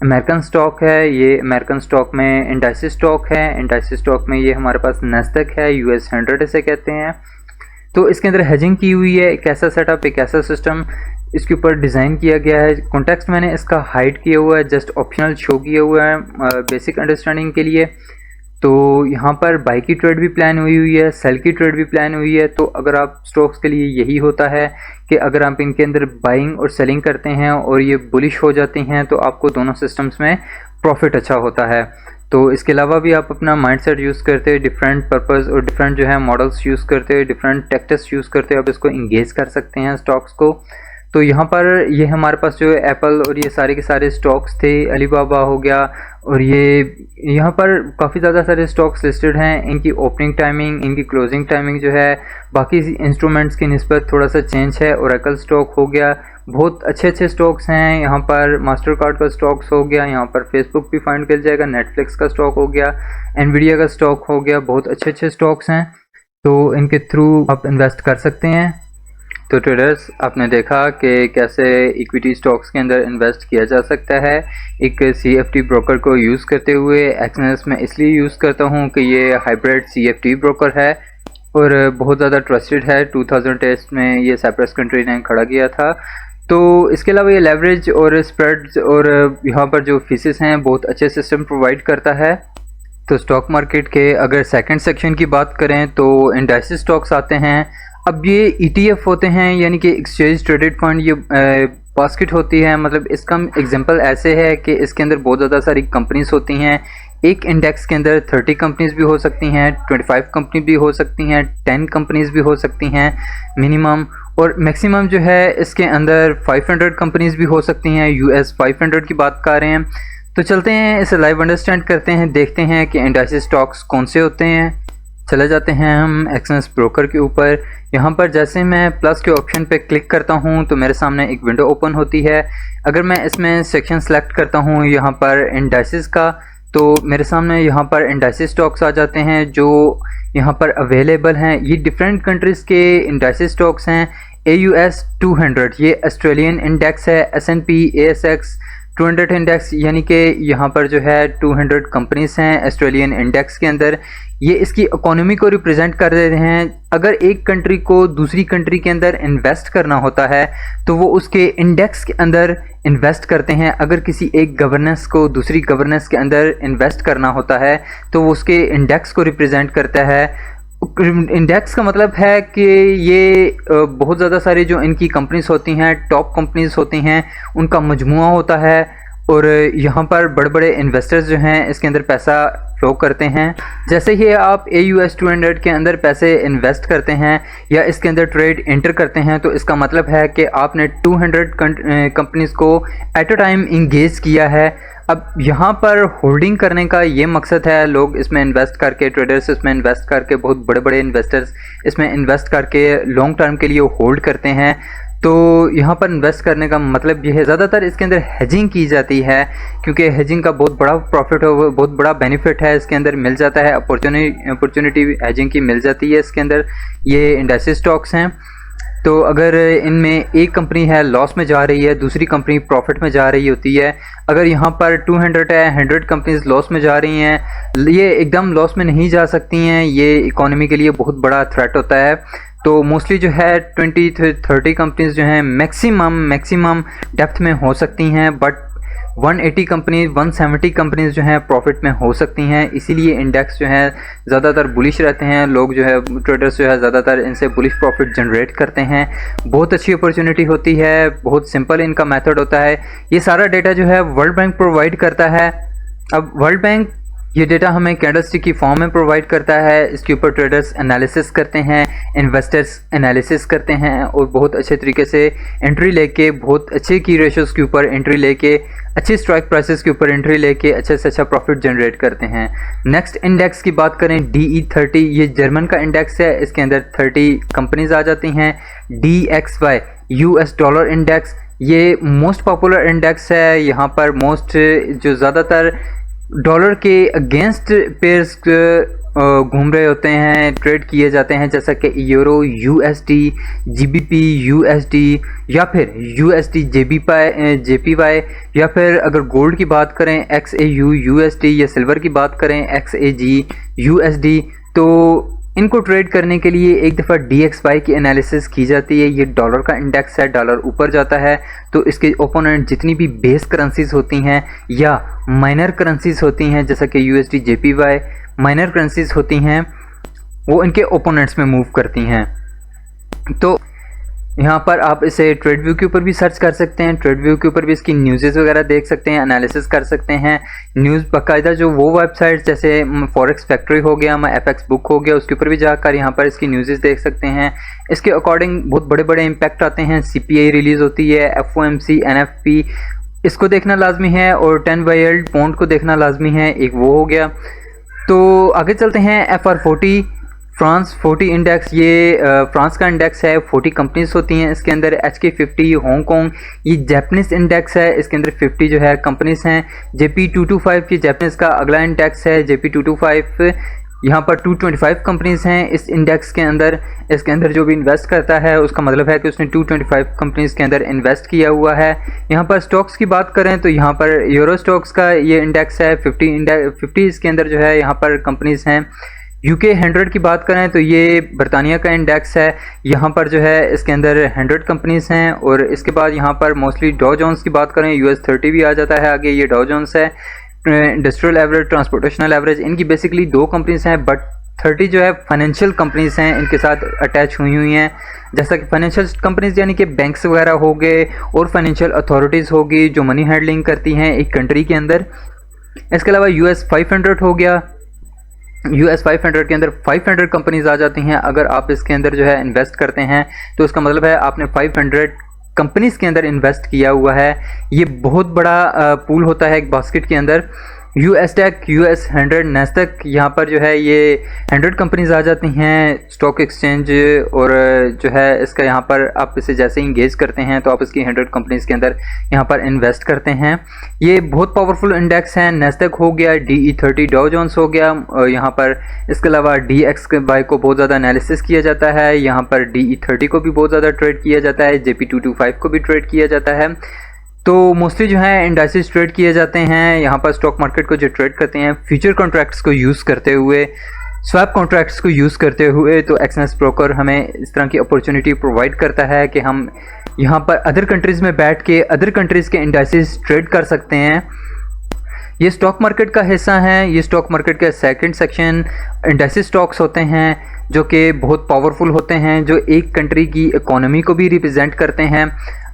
अमेरिकन स्टॉक है। ये अमेरिकन स्टॉक में इंडाइसिस स्टॉक है, इंडाइसिस स्टॉक में ये हमारे पास नस्डैक है, US 100 इसे कहते हैं। तो इसके अंदर हेजिंग की हुई है, एक ऐसा सेटअप, एक ऐसा सिस्टम इसके ऊपर डिज़ाइन किया गया है। कॉन्टेक्स्ट मैंने इसका हाइड किया हुआ है, जस्ट ऑप्शनल शो किया हुआ है बेसिक अंडरस्टैंडिंग के लिए। तो यहाँ पर बाई की ट्रेड भी प्लान हुई है, सेल की ट्रेड भी प्लान हुई है। तो अगर आप स्टॉक्स के लिए यही होता है कि अगर आप इनके अंदर बाइंग और सेलिंग करते हैं और ये बुलिश हो जाती हैं तो आपको दोनों सिस्टम्स में प्रॉफिट अच्छा होता है। तो इसके अलावा भी आप अपना माइंडसेट यूज़ करते हैं, डिफरेंट पर्पस और डिफरेंट जो है मॉडल्स यूज़ करते हैं, डिफरेंट टैक्टिक्स यूज़ करते हैं, आप इसको इंगेज कर सकते हैं स्टॉक्स को। तो यहाँ पर ये हमारे पास जो है एप्पल और ये सारे के सारे स्टॉक्स थे, अलीबाबा हो गया, और ये यहाँ पर काफ़ी ज़्यादा सारे स्टॉक्स लिस्टेड हैं। इनकी ओपनिंग टाइमिंग, इनकी क्लोजिंग टाइमिंग जो है बाकी इंस्ट्रूमेंट्स की निस्बत थोड़ा सा चेंज है। ओरेकल स्टॉक हो गया, बहुत अच्छे अच्छे स्टॉक्स हैं। यहाँ पर मास्टर कार्ड का स्टॉक्स हो गया, यहाँ पर फेसबुक भी फाइंड कर जाएगा, नेटफ्लिक्स का स्टॉक हो गया, एनवीडिया का स्टॉक हो गया, बहुत अच्छे अच्छे स्टॉक्स हैं। तो इनके थ्रू आप इन्वेस्ट कर सकते हैं। तो ट्रेडर्स, आपने देखा कि कैसे इक्विटी स्टॉक्स के अंदर इन्वेस्ट किया जा सकता है एक CFD ब्रोकर को यूज़ करते हुए। एक्सएनएस में इसलिए यूज़ करता हूँ कि ये हाइब्रिड CFD ब्रोकर है और बहुत ज़्यादा ट्रस्टेड है। 2010 में ये साइप्रस कंट्री ने खड़ा किया था। तो इसके अलावा ये लेवरेज और स्प्रेड्स और यहाँ पर जो फीसेस हैं बहुत अच्छे सिस्टम प्रोवाइड करता है। तो स्टॉक मार्केट के अगर सेकंड सेक्शन की बात करें तो इंडाइसेस स्टॉक्स आते हैं। अब ये ETF होते हैं, यानी कि एक्सचेंज ट्रेडेड फंड। ये बास्केट होती है, मतलब इसका एग्जांपल ऐसे है कि इसके अंदर बहुत ज़्यादा सारी कंपनीज होती हैं। एक इंडेक्स के अंदर 30 कंपनीज भी हो सकती हैं, 25 कंपनी भी हो सकती हैं, 10 कंपनीज भी हो सकती हैं मिनिमम, और मैक्सिमम जो है इसके अंदर 500 कंपनीज भी हो सकती हैं। US 500 की बात कर रहे हैं। तो चलते हैं इसे लाइव अंडरस्टैंड करते हैं, देखते हैं कि इंडाइसेस स्टॉक्स कौन से होते हैं। चले जाते हैं हम एक्सएनएस ब्रोकर के ऊपर। यहाँ पर जैसे मैं प्लस के ऑप्शन पे क्लिक करता हूँ तो मेरे सामने एक विंडो ओपन होती है। अगर मैं इसमें सेक्शन सेलेक्ट करता हूँ यहाँ पर इंडाइसेस का, तो मेरे सामने यहाँ पर इंडाइसेस स्टॉक्स आ जाते हैं जो यहाँ पर अवेलेबल हैं। ये डिफरेंट कंट्रीज़ के इंडाइसेस स्टॉक्स हैं। AUS 200 ये ऑस्ट्रेलियन इंडेक्स है, S&P ASX 200 इंडेक्स, यानी कि यहाँ पर जो है 200 कंपनीज हैं ऑस्ट्रेलियन इंडेक्स के अंदर। ये इसकी इकोनॉमी को रिप्रेजेंट कर रहे हैं। अगर एक कंट्री को दूसरी कंट्री के अंदर इन्वेस्ट करना होता है तो वो उसके इंडेक्स के अंदर इन्वेस्ट करते हैं, अगर किसी एक गवर्नेंस को दूसरी गवर्नेंस के अंदर इन्वेस्ट करना होता है तो वो उसके इंडेक्स को रिप्रेजेंट करता है। इंडेक्स का मतलब है कि ये बहुत ज़्यादा सारी जो इनकी कंपनीज होती हैं, टॉप कंपनीज होती हैं, उनका मजमुआ होता है और यहाँ पर बड़े बड़े इन्वेस्टर्स जो हैं इसके अंदर पैसा फ्लो करते हैं। जैसे ही आप AUS 200 के अंदर पैसे इन्वेस्ट करते हैं या इसके अंदर ट्रेड एंटर करते हैं तो इसका मतलब है कि आपने 200 कंपनीज को एट अ टाइम इंगेज किया है। अब यहाँ पर होल्डिंग करने का ये मकसद है, लोग इसमें इन्वेस्ट करके, ट्रेडर्स इसमें इन्वेस्ट करके, बहुत बड़े बड़े इन्वेस्टर्स इसमें इन्वेस्ट करके लॉन्ग टर्म के लिए होल्ड करते हैं। तो यहाँ पर इन्वेस्ट करने का मतलब ये है, ज़्यादातर इसके अंदर हेजिंग की जाती है क्योंकि हेजिंग का बहुत बड़ा प्रॉफिट हो, बहुत बड़ा बेनिफिट है इसके अंदर मिल जाता है, अपॉर्चुनिटी हेजिंग की मिल जाती है इसके अंदर। ये इंडेक्स स्टॉक्स हैं, तो अगर इनमें एक कंपनी है लॉस में जा रही है, दूसरी कंपनी प्रॉफिट में जा रही होती है, अगर यहाँ पर 200 है, 100 कंपनीज लॉस में जा रही हैं, ये एकदम लॉस में नहीं जा सकती हैं, ये इकोनॉमी के लिए बहुत बड़ा थ्रेट होता है। तो मोस्टली जो है 20-30 कंपनीज जो हैं मैक्सिमम डेप्थ में हो सकती हैं, बट 180 कंपनीज 170 कंपनीज जो हैं प्रॉफिट में हो सकती हैं। इसीलिए इंडेक्स जो है ज़्यादातर बुलिश रहते हैं, लोग जो है ट्रेडर्स जो है ज़्यादातर इनसे बुलिश प्रॉफिट जनरेट करते हैं। बहुत अच्छी अपॉर्चुनिटी होती है, बहुत सिंपल इनका मेथड होता है। ये सारा डेटा जो है वर्ल्ड बैंक प्रोवाइड करता है। अब वर्ल्ड बैंक ये डेटा हमें कैंडलस्टिक की फॉर्म में प्रोवाइड करता है, इसके ऊपर ट्रेडर्स एनालिसिस करते हैं, इन्वेस्टर्स एनालिसिस करते हैं और बहुत अच्छे तरीके से एंट्री लेके, बहुत अच्छे की रेशोज़ के ऊपर एंट्री लेके, अच्छी स्ट्राइक प्राइसेस के ऊपर एंट्री लेके अच्छे से अच्छा प्रॉफिट जनरेट करते हैं। नेक्स्ट इंडेक्स की बात करें, DE30, ये जर्मन का इंडेक्स है, इसके अंदर 30 कंपनीज आ जाती हैं। DXY US डॉलर इंडेक्स, ये मोस्ट पॉपुलर इंडेक्स है। यहाँ पर मोस्ट जो ज़्यादातर डॉलर के अगेंस्ट पेयर्स घूम रहे होते हैं, ट्रेड किए जाते हैं, जैसा कि यूरो USD, GBP USD या फिर USD JPY, या फिर अगर गोल्ड की बात करें XAU USD या सिल्वर की बात करें XAG USD। तो इनको ट्रेड करने के लिए एक दफ़ा DXY की एनालिसिस की जाती है। ये डॉलर का इंडेक्स है, डॉलर ऊपर जाता है तो इसके ओपोनेंट जितनी भी बेस करेंसीज होती हैं या माइनर करेंसीज होती हैं, जैसा कि USD JPY माइनर करेंसीज होती हैं, वो इनके ओपोनेंट्स में मूव करती हैं। तो यहाँ पर आप इसे ट्रेड व्यू के ऊपर भी सर्च कर सकते हैं, ट्रेड व्यू के ऊपर भी इसकी न्यूज़ेस वगैरह देख सकते हैं, एनालिसिस कर सकते हैं। न्यूज़ बाकायदा जो वो वेबसाइट्स जैसे फॉरेक्स फैक्ट्री हो गया, FX बुक हो गया, उसके ऊपर भी जाकर यहाँ पर इसकी न्यूज़ेस देख सकते हैं। इसके अकॉर्डिंग बहुत बड़े बड़े इम्पैक्ट आते हैं। CPI रिलीज़ होती है, FOMC NFP, इसको देखना लाजमी है, और 10 पॉइंट को देखना लाजमी है, एक वो हो गया। तो आगे चलते हैं FR40 फ्रांस 40 इंडेक्स, ये फ्रांस का इंडेक्स है, 40 कंपनीज होती हैं इसके अंदर। HK50 हांगकॉन्ग, ये जापानीज़ इंडेक्स है, इसके अंदर 50 जो है कंपनीज हैं। JP225 ये जापानीज़ का अगला इंडेक्स है, JP225, यहाँ पर 225 कंपनीज हैं इस इंडेक्स के अंदर। इसके अंदर जो भी इन्वेस्ट करता है उसका मतलब है कि उसने 225 कंपनीज के अंदर इन्वेस्ट किया हुआ है। यहाँ पर स्टॉक्स की बात करें तो यहाँ पर यूरो स्टॉक्स का ये इंडेक्स है, 50 इसके अंदर जो है यहाँ पर कंपनीज हैं। UK 100 की बात करें तो ये बरतानिया का इंडेक्स है, यहाँ पर जो है इसके अंदर 100 कंपनीज हैं। और इसके बाद यहाँ पर मोस्टली डॉ जोन्स की बात करें, US 30 भी आ जाता है आगे, ये डॉ जोन्स है। इंडस्ट्रियल एवरेज, ट्रांसपोर्टेशनल एवरेज, इनकी बेसिकली 2 कंपनीज हैं, बट 30 जो है फाइनेंशियल कंपनीज हैं, इनके साथ अटैच हुई हैं। जैसा कि फाइनेंशियल कंपनीज यानी कि बैंक्स वगैरह हो गए और फाइनेंशियल अथॉरिटीज़ होगी जो मनी हैंडलिंग करती हैं एक कंट्री के अंदर। इसके अलावा US 500 हो गया, US 500 के अंदर 500 कंपनीज आ जाती हैं। अगर आप इसके अंदर जो है इन्वेस्ट करते हैं तो उसका मतलब है आपने 500 कंपनीज के अंदर इन्वेस्ट किया हुआ है। ये बहुत बड़ा पूल होता है एक बास्केट के अंदर। US Tech, US 100, नैस्डैक, यहाँ पर जो है ये 100 कंपनीज आ जाती हैं स्टॉक एक्सचेंज, और जो है इसका यहाँ पर आप इसे जैसे ही इंगेज करते हैं तो आप इसकी 100 कंपनीज के अंदर यहाँ पर इन्वेस्ट करते हैं। ये बहुत पावरफुल इंडेक्स हैं। नैस्डैक हो गया, DE30 डॉ जोन्स हो गया, यहाँ पर इसके अलावा DXY को बहुत ज़्यादा एनालिसिस किया जाता है, यहाँ पर DE30 को भी बहुत ज़्यादा ट्रेड किया जाता है, JP225 को भी ट्रेड किया जाता है। तो मोस्टली जो है इंडाइसेस ट्रेड किए जाते हैं। यहाँ पर स्टॉक मार्केट को जो ट्रेड करते हैं फ्यूचर कॉन्ट्रैक्ट्स को यूज़ करते हुए, स्वैप कॉन्ट्रैक्ट्स को यूज़ करते हुए तो एक्सचेंज ब्रोकर हमें इस तरह की अपॉर्चुनिटी प्रोवाइड करता है कि हम यहाँ पर अदर कंट्रीज़ में बैठ के अदर कंट्रीज़ के इंडाइसेस ट्रेड कर सकते हैं। ये स्टॉक मार्केट का हिस्सा है। ये स्टॉक मार्केट का सेकंड सेक्शन इंडाइसेस स्टॉक्स होते हैं जो कि बहुत पावरफुल होते हैं, जो एक कंट्री की इकोनॉमी को भी रिप्रेजेंट करते हैं।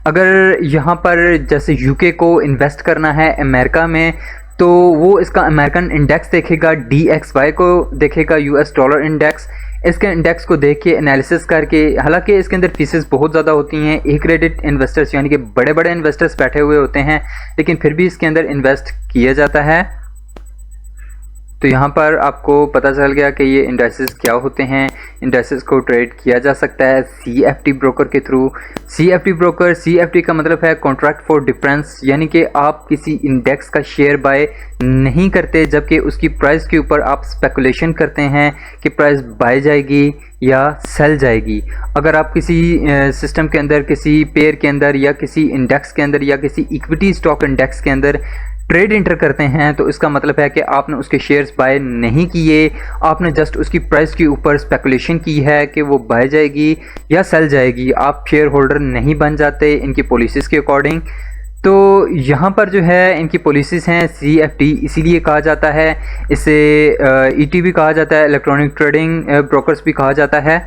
अगर यहाँ पर जैसे यूके को इन्वेस्ट करना है अमेरिका में, तो वो इसका अमेरिकन इंडेक्स देखेगा, DXY को देखेगा, US डॉलर इंडेक्स। इसके इंडेक्स को देख के एनालिसिस करके, हालांकि इसके अंदर फीसेस बहुत ज़्यादा होती हैं, ए क्रेडिट इन्वेस्टर्स यानी कि बड़े बड़े इन्वेस्टर्स बैठे हुए होते हैं, लेकिन फिर भी इसके अंदर इन्वेस्ट किया जाता है। तो यहाँ पर आपको पता चल गया कि ये इंडाइसेस क्या होते हैं। इंडाइसेस को ट्रेड किया जा सकता है CFD ब्रोकर के थ्रू। CFD ब्रोकर, CFD का मतलब है कॉन्ट्रैक्ट फॉर डिफरेंस, यानी कि आप किसी इंडेक्स का शेयर बाय नहीं करते, जबकि उसकी प्राइस के ऊपर आप स्पेकुलेशन करते हैं कि प्राइस बाय जाएगी या सेल जाएगी। अगर आप किसी सिस्टम के अंदर, किसी पेयर के अंदर या किसी इंडेक्स के अंदर या किसी इक्विटी स्टॉक इंडेक्स के अंदर ट्रेड इंटर करते हैं, तो इसका मतलब है कि आपने उसके शेयर्स बाय नहीं किए, आपने जस्ट उसकी प्राइस के ऊपर स्पेकुलेशन की है कि वो बाय जाएगी या सेल जाएगी। आप शेयर होल्डर नहीं बन जाते इनकी पॉलिसीज़ के अकॉर्डिंग। तो यहाँ पर जो है इनकी पॉलिसीज़ हैं CFD, इसीलिए कहा जाता है इसे ET भी कहा जाता है, इलेक्ट्रॉनिक ट्रेडिंग ब्रोकर्स भी कहा जाता है।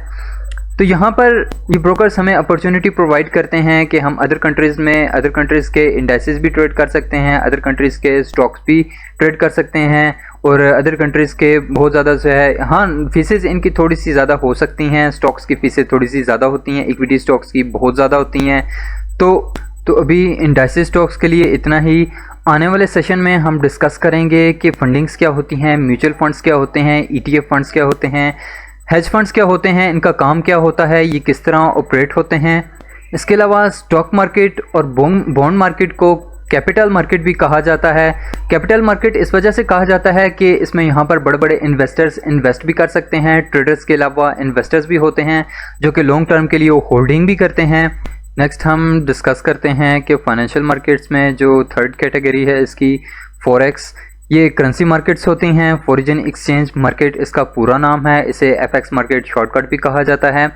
तो यहाँ पर ये ब्रोकर्स हमें अपॉर्चुनिटी प्रोवाइड करते हैं कि हम अदर कंट्रीज़ में अदर कंट्रीज़ के इंडाइसेस भी ट्रेड कर सकते हैं, अदर कंट्रीज़ के स्टॉक्स भी ट्रेड कर सकते हैं, और अदर कंट्रीज़ के बहुत ज़्यादा जो है, हाँ फीसेस इनकी थोड़ी सी ज़्यादा हो सकती हैं, स्टॉक्स की फीसें थोड़ी सी ज़्यादा होती हैं, इक्विटी स्टॉक्स की बहुत ज़्यादा होती हैं। तो अभी इंडाइसेस स्टॉक्स के लिए इतना ही। आने वाले सेशन में हम डिस्कस करेंगे कि फंडिंग्स क्या होती हैं, म्यूचुअल फंड्स क्या होते हैं, ETF फंड्स क्या होते हैं, हेज फंड्स क्या होते हैं, इनका काम क्या होता है, ये किस तरह ऑपरेट होते हैं। इसके अलावा स्टॉक मार्केट और बॉन्ड मार्केट को कैपिटल मार्केट भी कहा जाता है। कैपिटल मार्केट इस वजह से कहा जाता है कि इसमें यहाँ पर बड़े बड़े इन्वेस्टर्स इन्वेस्ट भी कर सकते हैं। ट्रेडर्स के अलावा इन्वेस्टर्स भी होते हैं जो कि लॉन्ग टर्म के लिए होल्डिंग भी करते हैं। नेक्स्ट हम डिस्कस करते हैं कि फाइनेंशियल मार्केट्स में जो थर्ड कैटेगरी है इसकी फॉरेक्स, ये करेंसी मार्केट्स होती हैं। फॉरेन एक्सचेंज मार्केट इसका पूरा नाम है, इसे FX मार्केट शॉर्टकट भी कहा जाता है।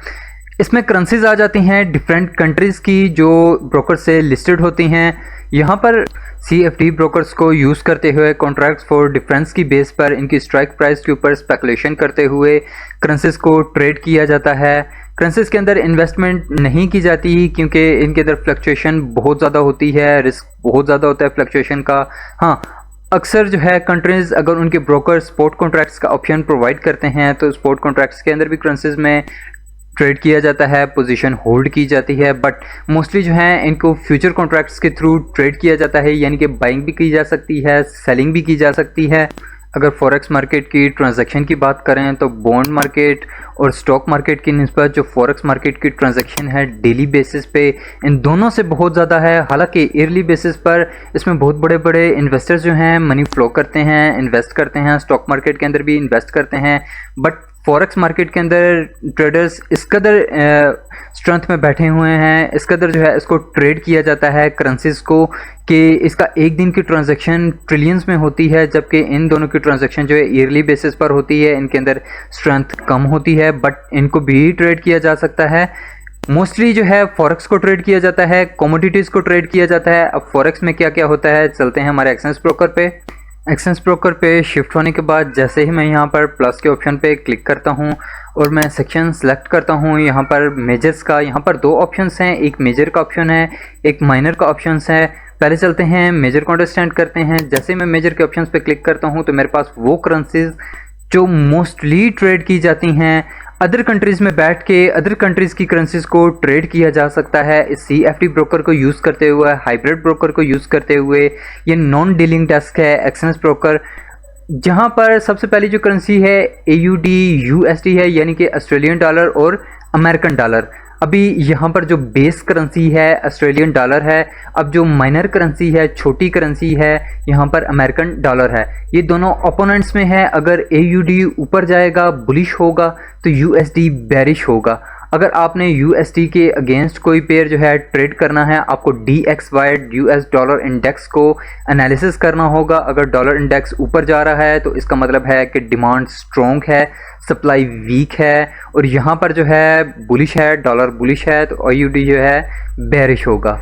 इसमें करेंसीज आ जाती हैं डिफरेंट कंट्रीज़ की जो ब्रोकर से लिस्टेड होती हैं। यहाँ पर CFD ब्रोकर्स को यूज़ करते हुए कॉन्ट्रैक्ट्स फॉर डिफरेंस की बेस पर इनकी स्ट्राइक प्राइस के ऊपर स्पेकुलेशन करते हुए करेंसीज को ट्रेड किया जाता है। करेंसीज के अंदर इन्वेस्टमेंट नहीं की जाती क्योंकि इनके अंदर फ्लक्चुएशन बहुत ज़्यादा होती है, रिस्क बहुत ज़्यादा होता है फ्लक्चुएशन का। हाँ, अक्सर जो है कंट्रीज़ अगर उनके ब्रोकर स्पॉट कॉन्ट्रैक्ट्स का ऑप्शन प्रोवाइड करते हैं तो स्पॉट कॉन्ट्रैक्ट्स के अंदर भी करेंसीज में ट्रेड किया जाता है, पोजीशन होल्ड की जाती है, बट मोस्टली जो है इनको फ्यूचर कॉन्ट्रैक्ट्स के थ्रू ट्रेड किया जाता है, यानी कि बाइंग भी की जा सकती है, सेलिंग भी की जा सकती है। अगर फॉरेक्स मार्केट की ट्रांजैक्शन की बात करें तो बॉन्ड मार्केट और स्टॉक मार्केट की निस्बत जो फॉरेक्स मार्केट की ट्रांजैक्शन है डेली बेसिस पे इन दोनों से बहुत ज़्यादा है। हालांकि ईयरली बेसिस पर इसमें बहुत बड़े बड़े इन्वेस्टर्स जो हैं मनी फ्लो करते हैं, इन्वेस्ट करते हैं, स्टॉक मार्केट के अंदर भी इन्वेस्ट करते हैं, बट फॉरेक्स मार्केट के अंदर ट्रेडर्स इस कदर स्ट्रेंथ में बैठे हुए हैं, इस कदर जो है इसको ट्रेड किया जाता है करेंसीज को कि इसका एक दिन की ट्रांजैक्शन ट्रिलियंस में होती है, जबकि इन दोनों की ट्रांजैक्शन जो है ईयरली बेसिस पर होती है। इनके अंदर स्ट्रेंथ कम होती है, बट इनको भी ट्रेड किया जा सकता है। मोस्टली जो है फॉरेक्स को ट्रेड किया जाता है, कमोडिटीज़ को ट्रेड किया जाता है। अब फॉरेक्स में क्या क्या होता है, चलते हैं हमारे एक्सचेंज ब्रोकर पे। एक्सचेंज ब्रोकर पे शिफ्ट होने के बाद जैसे ही मैं यहाँ पर प्लस के ऑप्शन पे क्लिक करता हूँ और मैं सेक्शन सेलेक्ट करता हूँ, यहाँ पर मेजर्स का, यहाँ पर दो ऑप्शंस हैं, एक मेजर का ऑप्शन है, एक माइनर का ऑप्शंस है। पहले चलते हैं मेजर को अंडरस्टैंड करते हैं। जैसे ही मैं मेजर के ऑप्शंस पे क्लिक करता हूँ तो मेरे पास वो करेंसीज जो मोस्टली ट्रेड की जाती हैं, अदर कंट्रीज़ में बैठ के अदर कंट्रीज़ की करेंसीज को ट्रेड किया जा सकता है इस CFD ब्रोकर को यूज़ करते हुए, हाइब्रिड ब्रोकर को यूज़ करते हुए। ये नॉन डीलिंग डेस्क है एक्सचेंज ब्रोकर, जहां पर सबसे पहली जो करेंसी है AUD USD है, यानी कि ऑस्ट्रेलियन डॉलर और अमेरिकन डॉलर। अभी यहाँ पर जो बेस करेंसी है ऑस्ट्रेलियन डॉलर है, अब जो माइनर करेंसी है, छोटी करेंसी है, यहाँ पर अमेरिकन डॉलर है। ये दोनों ओपोनेंट्स में है। अगर AUD ऊपर जाएगा बुलिश होगा तो USD बेरिश होगा। अगर आपने USD के अगेंस्ट कोई पेयर जो है ट्रेड करना है, आपको DXY US डॉलर इंडेक्स को एनालिसिस करना होगा। अगर डॉलर इंडेक्स ऊपर जा रहा है तो इसका मतलब है कि डिमांड स्ट्रॉन्ग है, सप्लाई वीक है, और यहाँ पर जो है बुलिश है, डॉलर बुलिश है, तो AUD जो है बेरिश होगा।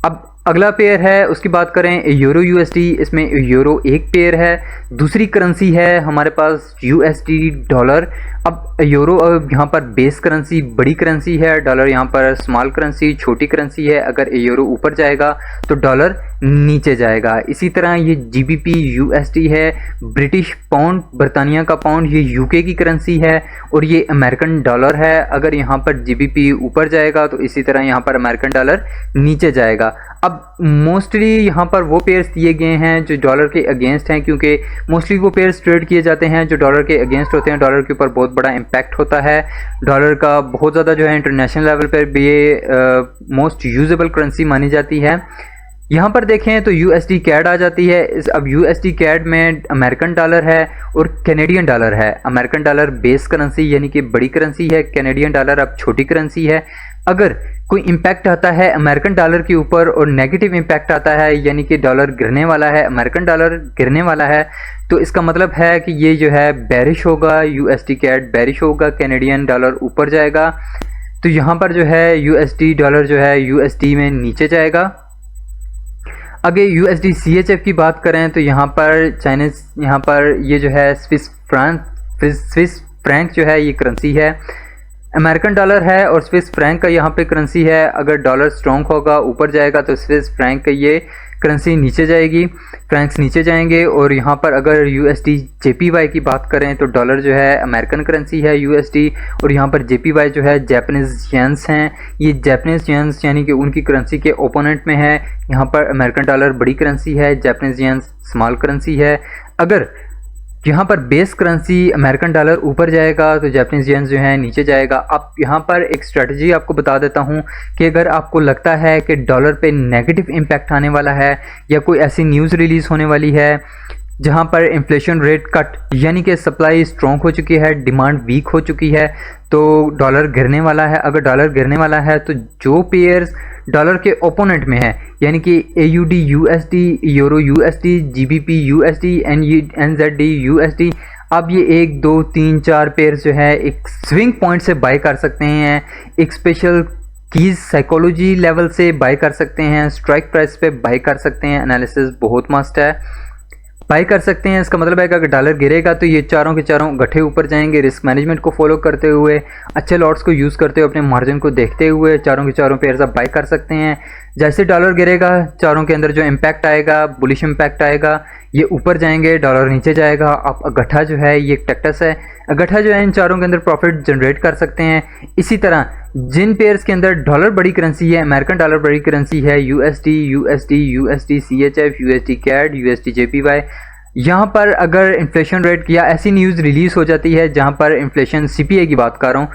अब अगला पेयर है उसकी बात करें यूरो USD। इसमें यूरो एक पेयर है, दूसरी करेंसी है हमारे पास USD डॉलर। अब यूरो यहाँ पर बेस करेंसी बड़ी करेंसी है, डॉलर यहाँ पर स्मॉल करेंसी छोटी करेंसी है। अगर यूरो ऊपर जाएगा तो डॉलर नीचे जाएगा। इसी तरह ये GBP USD है, ब्रिटिश पाउंड बरतानिया का पाउंड, ये UK की करेंसी है, और ये अमेरिकन डॉलर है। अगर यहाँ पर GBP ऊपर जाएगा तो इसी तरह यहाँ पर अमेरिकन डॉलर नीचे जाएगा। अब मोस्टली यहाँ पर वो पेयर्स दिए गए हैं जो डॉलर के अगेंस्ट हैं, क्योंकि मोस्टली वो पेयर्स ट्रेड किए जाते हैं जो डॉलर के अगेंस्ट होते हैं। डॉलर के ऊपर बहुत बड़ा इम्पैक्ट होता है, डॉलर का बहुत ज़्यादा जो है इंटरनेशनल लेवल पर भी ये मोस्ट यूजेबल करेंसी मानी जाती है। यहाँ पर देखें तो USD कैड आ जाती है। अब USD कैड में अमेरिकन डॉलर है और कैनेडियन डॉलर है। अमेरिकन डॉलर बेस करेंसी यानी कि बड़ी करेंसी है, कैनेडियन डॉलर अब छोटी करेंसी है। अगर कोई इम्पैक्ट आता है अमेरिकन डॉलर के ऊपर और नेगेटिव इम्पैक्ट आता है यानी कि डॉलर गिरने वाला है, अमेरिकन डॉलर गिरने वाला है, तो इसका मतलब है कि ये जो है बेरिश होगा, USD कैड बेरिश होगा, कैनेडियन डॉलर ऊपर जाएगा। तो यहाँ पर जो है USD डॉलर जो है USD में नीचे जाएगा। अगर USD CHF की बात करें तो यहाँ पर चाइनीज, यहाँ पर ये जो है स्विस फ्रैंक जो है ये करेंसी है, अमेरिकन डॉलर है और स्विस फ्रैंक का यहाँ पे करेंसी है। अगर डॉलर स्ट्रॉन्ग होगा ऊपर जाएगा तो स्विस फ्रैंक का ये करेंसी नीचे जाएगी, फ्रैंक्स नीचे जाएंगे। और यहाँ पर अगर USD JPY की बात करें तो डॉलर जो है अमेरिकन करेंसी है USD, और यहाँ पर JPY जो है जापानीज येन्स हैं। ये जापानीज येन्स यानी कि उनकी करेंसी के ओपोनेंट में है। यहाँ पर अमेरिकन डॉलर बड़ी करेंसी है, जापानीज येन्स स्मॉल करेंसी है। अगर यहाँ पर बेस करेंसी अमेरिकन डॉलर ऊपर जाएगा तो जापानीज येन जो है नीचे जाएगा। अब यहाँ पर एक स्ट्रेटजी आपको बता देता हूँ कि अगर आपको लगता है कि डॉलर पे नेगेटिव इम्पैक्ट आने वाला है या कोई ऐसी न्यूज़ रिलीज़ होने वाली है जहाँ पर इन्फ्लेशन रेट कट यानी कि सप्लाई स्ट्रॉन्ग हो चुकी है, डिमांड वीक हो चुकी है, तो डॉलर गिरने वाला है। अगर डॉलर गिरने वाला है तो जो पेयर्स डॉलर के ओपोनेंट में है यानी कि AUD USD, euro USD, GBP USD, NZD USD, अब ये 1 2 3 4 पेयर जो है एक स्विंग पॉइंट से बाय कर सकते हैं, एक स्पेशल कीज साइकोलॉजी लेवल से बाय कर सकते हैं, स्ट्राइक प्राइस पे बाय कर सकते हैं। एनालिसिस बहुत मस्ट है, बाय कर सकते हैं। इसका मतलब है कि अगर डॉलर गिरेगा तो ये चारों के चारों गठे ऊपर जाएंगे। रिस्क मैनेजमेंट को फॉलो करते हुए, अच्छे लॉट्स को यूज़ करते हुए, अपने मार्जिन को देखते हुए चारों के चारों पेयर्स आप बाय कर सकते हैं। जैसे डॉलर गिरेगा चारों के अंदर जो इम्पैक्ट आएगा, बुलिश इम्पैक्ट आएगा, ये ऊपर जाएंगे, डॉलर नीचे जाएगा। आप अगठा जो है ये एक टैक्टिस है, अगठा जो है इन चारों के अंदर प्रॉफिट जनरेट कर सकते हैं। इसी तरह जिन पेयर्स के अंदर डॉलर बड़ी करेंसी है, अमेरिकन डॉलर बड़ी करेंसी है, USD CHF, USD CAD, USD JPY, यहाँ पर अगर इन्फ्लेशन रेट या ऐसी न्यूज़ रिलीज़ हो जाती है जहाँ पर इन्फ्लेशन CPI की बात कर रहा हूँ,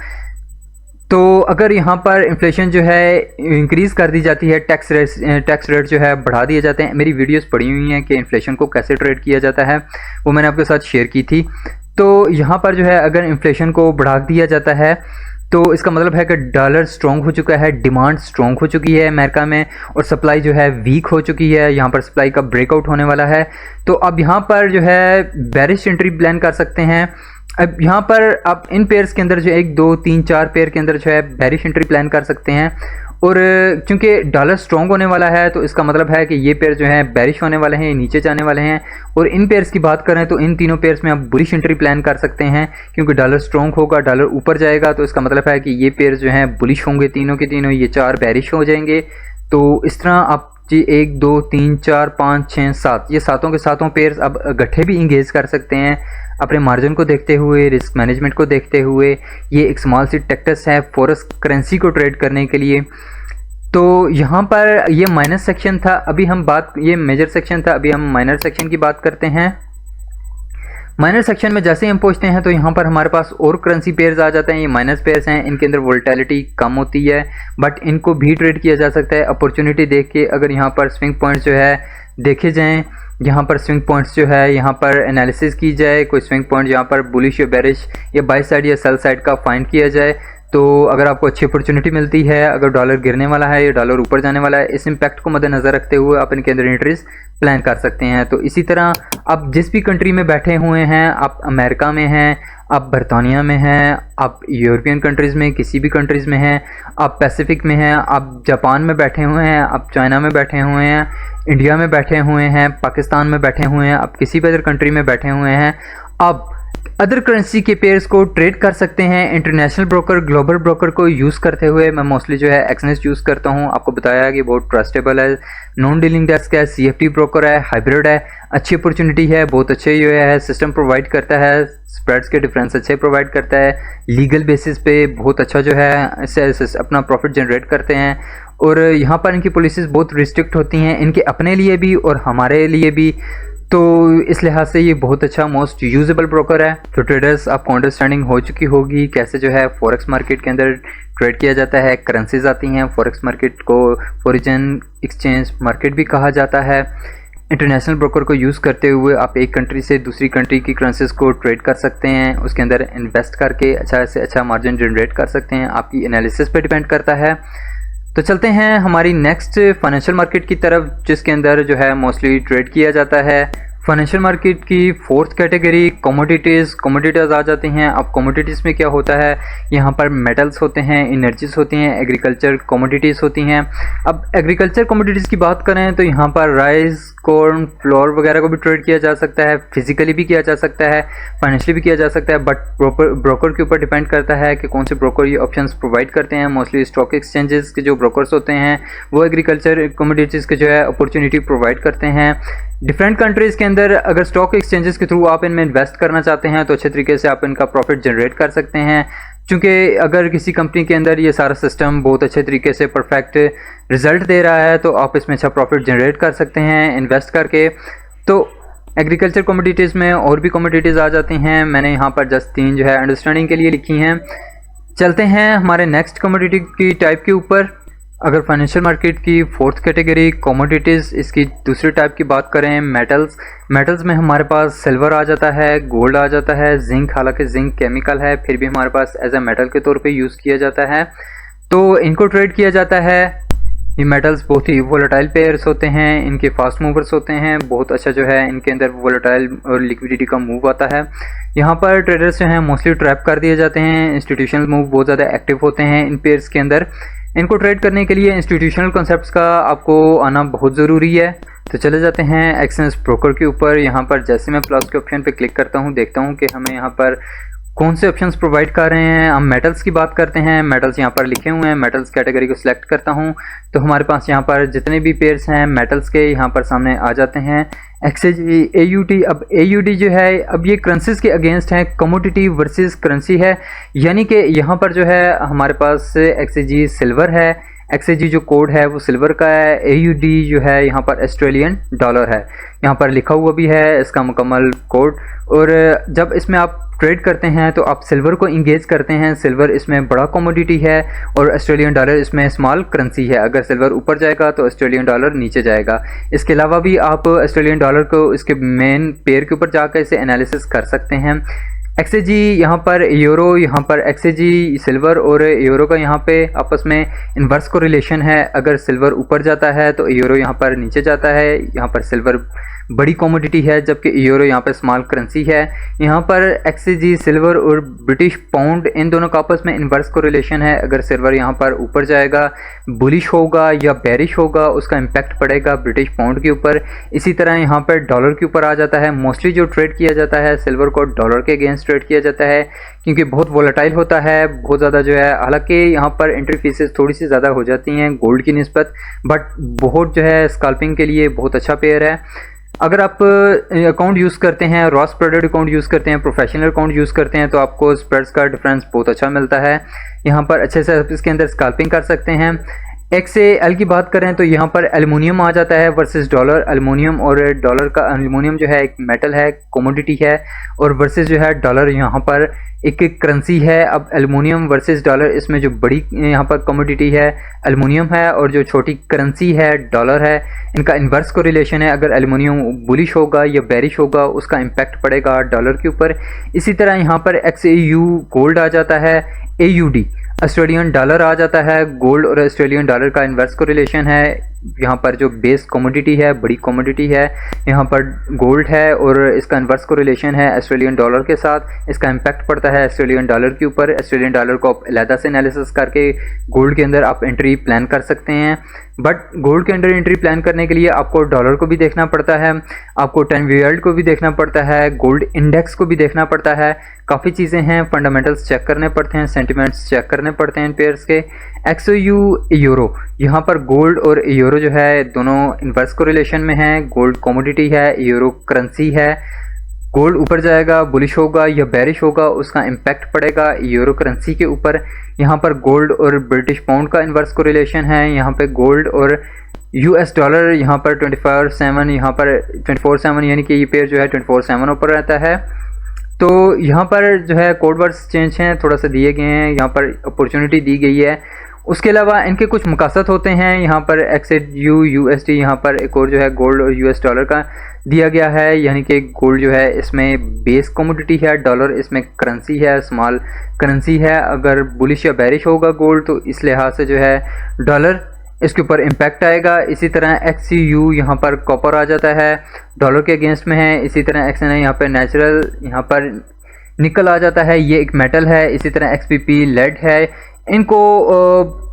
तो अगर यहाँ पर इन्फ्लेशन जो है इंक्रीज़ कर दी जाती है, टैक्स रेट जो है बढ़ा दिए जाते हैं। मेरी वीडियोस पड़ी हुई हैं कि इन्फ्लेशन को कैसे ट्रेड किया जाता है, वो मैंने आपके साथ शेयर की थी। तो यहाँ पर जो है अगर इन्फ्लेशन को बढ़ा दिया जाता है तो इसका मतलब है कि डॉलर स्ट्रॉन्ग हो चुका है, डिमांड स्ट्रॉन्ग हो चुकी है अमेरिका में, और सप्लाई जो है वीक हो चुकी है। यहाँ पर सप्लाई का ब्रेकआउट होने वाला है। तो अब यहाँ पर जो है बेरिश एंट्री प्लान कर सकते हैं। अब यहाँ पर आप इन पेयर्स के अंदर जो 1 2 3 4 पेयर के अंदर जो है बेरिश एंट्री प्लान कर सकते हैं। और चूंकि डॉलर स्ट्रॉन्ग होने वाला है तो इसका मतलब है कि ये पेयर जो हैं बेरिश होने वाले हैं, नीचे जाने वाले हैं। और इन पेयर्स की बात करें तो इन तीनों पेयर्स में आप बुलिश एंट्री प्लान कर सकते हैं, क्योंकि डॉलर स्ट्रॉन्ग होगा, डॉलर ऊपर जाएगा, तो इसका मतलब है कि ये पेयर्स जो हैं बुलिश होंगे तीनों के तीनों, ये 4 बेरिश हो जाएंगे। तो इस तरह आप जी 1 2 3 4 5 6 7 ये सातों के सातों पेयर्स अब गट्ठे भी इंगेज कर सकते हैं अपने मार्जिन को देखते हुए, रिस्क मैनेजमेंट को देखते हुए। ये एक स्मॉल सी टैक्टिस है फॉरेक्स करेंसी को ट्रेड करने के लिए। तो यहाँ पर ये माइनस सेक्शन था, अभी हम बात, ये मेजर सेक्शन था, अभी हम माइनर सेक्शन की बात करते हैं। माइनर सेक्शन में जैसे ही हम पहुँचते हैं तो यहाँ पर हमारे पास और करेंसी पेयर्स आ जाते हैं। ये माइनस पेयर्स हैं, इनके अंदर वोलेटिलिटी कम होती है, बट इनको भी ट्रेड किया जा सकता है अपॉर्चुनिटी देख के। अगर यहाँ पर स्विंग पॉइंट्स जो है देखे जाएँ, यहाँ पर स्विंग पॉइंट्स जो है यहाँ पर एनालिसिस की जाए, कोई स्विंग पॉइंट यहाँ पर बुलिश या बेरिश या बाई साइड या सेल साइड का फाइंड किया जाए, तो अगर आपको अच्छी अपॉर्चुनिटी मिलती है, अगर डॉलर गिरने वाला है या डॉलर ऊपर जाने वाला है, इस इम्पैक्ट को मद्देनज़र रखते हुए आप इनके अंदर एंट्रीज प्लान कर सकते हैं। तो इसी तरह आप जिस भी कंट्री में बैठे हुए हैं, आप अमेरिका में हैं, आप बरतानिया में हैं, आप यूरोपियन कंट्रीज़ में किसी भी कंट्रीज़ में हैं, आप पैसिफिक में हैं, आप जापान में बैठे हुए हैं, आप चाइना में बैठे हुए हैं, इंडिया में बैठे हुए हैं, पाकिस्तान में बैठे हुए हैं, आप किसी भी अदर कंट्री में बैठे हुए हैं, आप अदर करेंसी के पेयर्स को ट्रेड कर सकते हैं। इंटरनेशनल ब्रोकर, ग्लोबल ब्रोकर को यूज़ करते हुए मैं मोस्टली जो है एक्सनेस यूज़ करता हूं। आपको बताया कि बहुत ट्रस्टेबल है, नॉन डीलिंग डेस्क है, CFD ब्रोकर है, हाइब्रिड है, अच्छी अपॉर्चुनिटी है, बहुत अच्छे जो है सिस्टम प्रोवाइड करता है, स्प्रेड्स के डिफरेंस अच्छे प्रोवाइड करता है, लीगल बेसिस पे बहुत अच्छा जो है इससे अपना प्रॉफिट जनरेट करते हैं। और यहाँ पर इनकी पॉलिसीज़ बहुत रिस्ट्रिक्ट होती हैं, इनके अपने लिए भी और हमारे लिए भी। तो इस लिहाज से ये बहुत अच्छा मोस्ट यूजेबल ब्रोकर है। तो ट्रेडर्स, आपको अंडरस्टैंडिंग हो चुकी होगी कैसे जो है फॉरेक्स मार्केट के अंदर ट्रेड किया जाता है। करेंसीज आती हैं, फॉरेक्स मार्केट को फॉरेन एक्सचेंज मार्केट भी कहा जाता है। इंटरनेशनल ब्रोकर को यूज़ करते हुए आप एक कंट्री से दूसरी कंट्री की करेंसीज को ट्रेड कर सकते हैं, उसके अंदर इन्वेस्ट करके अच्छा से अच्छा मार्जिन जनरेट कर सकते हैं। आपकी एनालिसिस पे डिपेंड करता है। तो चलते हैं हमारी नेक्स्ट फाइनेंशियल मार्केट की तरफ, जिसके अंदर जो है मोस्टली ट्रेड किया जाता है। फाइनेंशियल मार्केट की फोर्थ कैटेगरी कमोडिटीज़ आ जाती हैं। अब कमोडिटीज़ में क्या होता है, यहाँ पर मेटल्स होते हैं, एनर्जीज होती हैं, एग्रीकल्चर कमोडिटीज़ होती हैं। अब एग्रीकल्चर कमोडिटीज़ की बात करें तो यहाँ पर राइस, कॉर्न, फ्लोर वगैरह को भी ट्रेड किया जा सकता है, फिजिकली भी किया जा सकता है, फाइनेंशियली भी किया जा सकता है। बट ब्रोकर के ऊपर डिपेंड करता है कि कौन से ब्रोकर ये ऑप्शंस प्रोवाइड करते हैं। मोस्टली स्टॉक एक्सचेंजेस के जो ब्रोकर्स होते हैं वो एग्रीकल्चर कमोडिटीज़ के जो है अपॉर्चुनिटी प्रोवाइड करते हैं। डिफरेंट कंट्रीज़ के अंदर अगर स्टॉक एक्सचेंजेस के थ्रू आप इनमें इन्वेस्ट करना चाहते हैं तो अच्छे तरीके से आप इनका प्रॉफिट जनरेट कर सकते हैं। क्योंकि अगर किसी कंपनी के अंदर ये सारा सिस्टम बहुत अच्छे तरीके से परफेक्ट रिजल्ट दे रहा है तो आप इसमें अच्छा प्रॉफिट जनरेट कर सकते हैं इन्वेस्ट करके। तो एग्रीकल्चर कमोडिटीज़ में और भी कमोडिटीज़ आ जाती हैं, मैंने यहाँ पर जस्ट 3 जो है अंडरस्टैंडिंग के लिए लिखी हैं। चलते हैं हमारे नेक्स्ट कमोडिटी की टाइप के ऊपर। अगर फाइनेंशियल मार्केट की फोर्थ कैटेगरी कमोडिटीज़, इसकी दूसरी टाइप की बात करें मेटल्स में हमारे पास सिल्वर आ जाता है, गोल्ड आ जाता है, जिंक, हालांकि जिंक केमिकल है फिर भी हमारे पास एज ए मेटल के तौर पे यूज़ किया जाता है, तो इनको ट्रेड किया जाता है। ये मेटल्स बहुत ही वोलेटाइल पेयर्स होते हैं, इनके फास्ट मूवर्स होते हैं, बहुत अच्छा जो है इनके अंदर वोलेटाइल और लिक्विडिटी का मूव आता है। यहाँ पर ट्रेडर्स जो हैं मोस्टली ट्रैप कर दिए जाते हैं, इंस्टीट्यूशनल मूव बहुत ज़्यादा एक्टिव होते हैं इन पेयर्स के अंदर। इनको ट्रेड करने के लिए इंस्टीट्यूशनल कॉन्सेप्ट्स का आपको आना बहुत ज़रूरी है। तो चले जाते हैं एक्सचेंज ब्रोकर के ऊपर। यहाँ पर जैसे मैं प्लस के ऑप्शन पे क्लिक करता हूँ, देखता हूँ कि हमें यहाँ पर कौन से ऑप्शंस प्रोवाइड कर रहे हैं। हम मेटल्स की बात करते हैं, मेटल्स यहाँ पर लिखे हुए हैं, मेटल्स कैटेगरी को सिलेक्ट करता हूँ तो हमारे पास यहाँ पर जितने भी पेयर्स हैं मेटल्स के यहाँ पर सामने आ जाते हैं। एक्सचेंज AUD, अब AUD जो है अब ये करेंसीज के अगेंस्ट है, कमोडिटी वर्सेस करेंसी है, यानी कि यहाँ पर जो है हमारे पास एक्सचेंज सिल्वर है, एक्सचेंज जो कोड है वो सिल्वर का है, AUD जो है यहाँ पर ऑस्ट्रेलियन डॉलर है, यहाँ पर लिखा हुआ भी है इसका मुकम्मल कोड। और जब इसमें आप ट्रेड करते हैं तो आप सिल्वर को इंगेज करते हैं, सिल्वर इसमें बड़ा कमोडिटी है और ऑस्ट्रेलियन डॉलर इसमें स्मॉल करेंसी है। अगर सिल्वर ऊपर जाएगा तो ऑस्ट्रेलियन डॉलर नीचे जाएगा। इसके अलावा भी आप ऑस्ट्रेलियन डॉलर को इसके मेन पेयर के ऊपर जाकर इसे एनालिसिस कर सकते हैं। एक्सचेंज यहाँ पर यूरो, यहाँ पर एक्सचेंज सिल्वर और यूरो का यहाँ पे आपस में इन्वर्स को रिलेशन है। अगर सिल्वर ऊपर जाता है तो यूरो यहाँ पर नीचे जाता है, यहाँ पर सिल्वर बड़ी कमोडिटी है जबकि यूरो यहाँ पर स्मॉल करेंसी है। यहाँ पर एक्सचेंज सिल्वर और ब्रिटिश पाउंड इन दोनों का आपस में इन्वर्स को रिलेशन है। अगर सिल्वर यहाँ पर ऊपर जाएगा बुलिश होगा या बेरिश होगा, उसका इम्पैक्ट पड़ेगा ब्रिटिश पाउंड के ऊपर। इसी तरह यहाँ पर डॉलर के ऊपर आ जाता है। मोस्टली जो ट्रेड किया जाता है सिल्वर को डॉलर के अगेंस्ट ट्रेड किया जाता है क्योंकि बहुत वोलेटाइल होता है, बहुत ज़्यादा जो है। हालांकि यहाँ पर एंट्री फीसेस थोड़ी सी ज़्यादा हो जाती हैं गोल्ड की निस्बत, बट बहुत जो है स्कैल्पिंग के लिए बहुत अच्छा पेयर है। अगर आप अकाउंट यूज़ करते हैं, रॉ स्प्रेडेड अकाउंट यूज़ करते हैं, प्रोफेशनल अकाउंट यूज़ करते हैं तो आपको स्प्रेड्स का डिफरेंस बहुत अच्छा मिलता है। यहाँ पर अच्छे से इसके अंदर स्कैल्पिंग कर सकते हैं। XAL की बात करें तो यहाँ पर एल्युमिनियम आ जाता है वर्सेस डॉलर। एल्युमिनियम और डॉलर का, एल्युमिनियम जो है एक मेटल है, कमोडिटी है, और वर्सेस जो है डॉलर यहाँ पर एक करेंसी है। अब एल्युमिनियम वर्सेस डॉलर, इसमें जो बड़ी यहाँ पर कमोडिटी है एल्युमिनियम है और जो छोटी करेंसी है डॉलर है, इनका इन्वर्स को रिलेशन है। अगर एल्युमिनियम बुलिश होगा या बेरिश होगा उसका इम्पैक्ट पड़ेगा डॉलर के ऊपर। इसी तरह यहाँ पर XAU गोल्ड आ जाता है, AUD ऑस्ट्रेलियन डॉलर आ जाता है। गोल्ड और ऑस्ट्रेलियन डॉलर का इन्वर्स कोरिलेशन है। यहाँ पर जो बेस कमोडिटी है, बड़ी कमोडिटी है, यहाँ पर गोल्ड है और इसका इन्वर्स कोरिलेशन है ऑस्ट्रेलियन डॉलर के साथ। इसका इम्पैक्ट पड़ता है ऑस्ट्रेलियन डॉलर के ऊपर। ऑस्ट्रेलियन डॉलर को आप अलहदा से एनालिसिस करके गोल्ड के अंदर आप एंट्री प्लान कर सकते हैं। बट गोल्ड के अंदर एंट्री प्लान करने के लिए आपको डॉलर को भी देखना पड़ता है, आपको 10 वीक को भी देखना पड़ता है, गोल्ड इंडेक्स को भी देखना पड़ता है। काफ़ी चीज़ें हैं, फंडामेंटल्स चेक करने पड़ते हैं, सेंटिमेंट्स चेक करने पड़ते हैं इन पेयर्स के। XOU यूरो, यहाँ पर गोल्ड और यूरो जो है दोनों इन्वर्स कोरिलेशन में है। गोल्ड कमोडिटी है, यूरो करेंसी है। गोल्ड ऊपर जाएगा, बुलिश होगा या बेरिश होगा, उसका इम्पैक्ट पड़ेगा यूरो करेंसी के ऊपर। यहाँ पर गोल्ड और ब्रिटिश पाउंड का इन्वर्स कोरिलेशन है। यहाँ पे गोल्ड और US डॉलर यहाँ पर 24/7, यहाँ पर 24/7 यानी कि ये पेयर जो है 24/7 ऊपर रहता है। तो यहाँ पर जो है कोड वर्ड्स चेंज हैं, थोड़ा सा दिए गए हैं, यहाँ पर अपॉर्चुनिटी दी गई है। उसके अलावा इनके कुछ मकासद होते हैं। यहाँ पर XAU USD, यहाँ पर एक और जो है गोल्ड और US डॉलर का दिया गया है। यानी कि गोल्ड जो है इसमें बेस कमोडिटी है, डॉलर इसमें करेंसी है, स्मॉल करेंसी है। अगर बुलिश या बेरिश होगा गोल्ड तो इस लिहाज से जो है डॉलर इसके ऊपर इम्पैक्ट आएगा। इसी तरह XCU यहाँ पर कॉपर आ जाता है, डॉलर के अगेंस्ट में है। इसी तरह XNI यहाँ पर नेचुरल, यहाँ पर निकल आ जाता है, ये एक मेटल है। इसी तरह XPP लेड है। इनको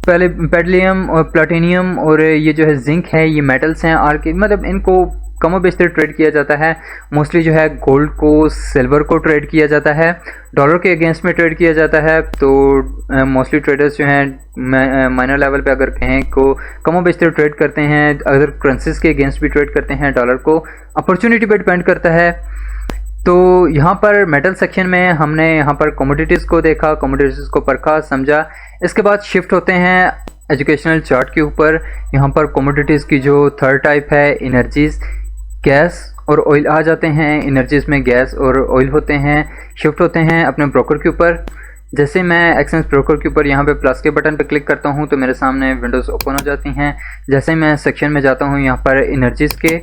पहले पेडलियम और प्लेटिनियम और ये जो है जिंक है, ये मेटल्स हैं और मतलब इनको कमो बेशतर ट्रेड किया जाता है। मोस्टली जो है गोल्ड को, सिल्वर को ट्रेड किया जाता है, डॉलर के अगेंस्ट में ट्रेड किया जाता है। तो मोस्टली ट्रेडर्स जो हैं माइनर लेवल पे अगर कहें को कमो बेशतर ट्रेड करते हैं। अगर करेंसीज के अगेंस्ट भी ट्रेड करते हैं, डॉलर को अपॉर्चुनिटी पे डिपेंड करता है। तो यहाँ पर मेटल सेक्शन में हमने यहाँ पर कमोडिटीज़ को देखा, कमोडिटीज़ को परखा, समझा। इसके बाद शिफ्ट होते हैं एजुकेशनल चार्ट के ऊपर। यहाँ पर कमोडिटीज़ की जो थर्ड टाइप है, एनर्जीज़, गैस और ऑयल आ जाते हैं। एनर्जीज़ में गैस और ऑयल होते हैं। शिफ्ट होते हैं अपने ब्रोकर के ऊपर। जैसे मैं एक्सचेंज ब्रोकर के ऊपर यहाँ पे प्लस के बटन पे क्लिक करता हूँ तो मेरे सामने विंडोज़ ओपन हो जाती हैं। जैसे मैं सेक्शन में जाता हूँ यहाँ पर एनर्जीज़ के,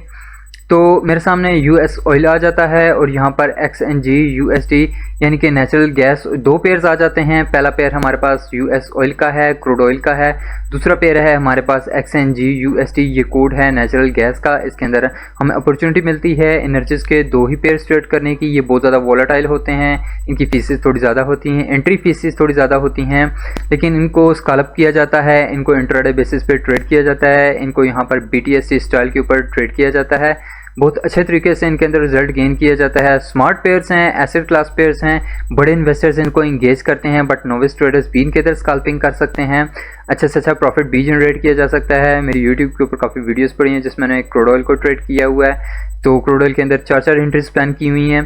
तो मेरे सामने US ऑयल आ जाता है और यहाँ पर XNG USD यानी कि नेचुरल गैस, दो पेयर्स आ जाते हैं। पहला पेयर हमारे पास US ऑयल का है, क्रूड ऑयल का है। दूसरा पेयर है हमारे पास XNG USD, ये कोड है नेचुरल गैस का। इसके अंदर हमें अपॉर्चुनिटी मिलती है एनर्जीज़ के दो ही पेयर ट्रेड करने की। ये बहुत ज़्यादा वोलेटाइल होते हैं, इनकी फीसेस थोड़ी ज़्यादा होती हैं, एंट्री फीसेस थोड़ी ज़्यादा होती हैं, लेकिन इनको स्कैल्प किया जाता है, इनको इंट्राडे बेसिस पे ट्रेड किया जाता है, इनको यहाँ पर BTC स्टाइल के ऊपर ट्रेड किया जाता है। बहुत अच्छे तरीके से इनके अंदर रिजल्ट गेन किया जाता है। स्मार्ट पेयर्स हैं, एसेट क्लास पेयर्स हैं, बड़े इन्वेस्टर्स इनको इंगेज करते हैं, बट नोविस ट्रेडर्स भी इनके अंदर स्कैल्पिंग कर सकते हैं। अच्छा से अच्छा प्रॉफिट भी जनरेट किया जा सकता है। मेरी यूट्यूब के ऊपर काफ़ी वीडियोस पड़ी हैं जिसमें मैंने क्रूड ऑयल को ट्रेड किया हुआ है। तो क्रूड ऑयल के अंदर 4 एंट्रीज प्लान की हुई हैं।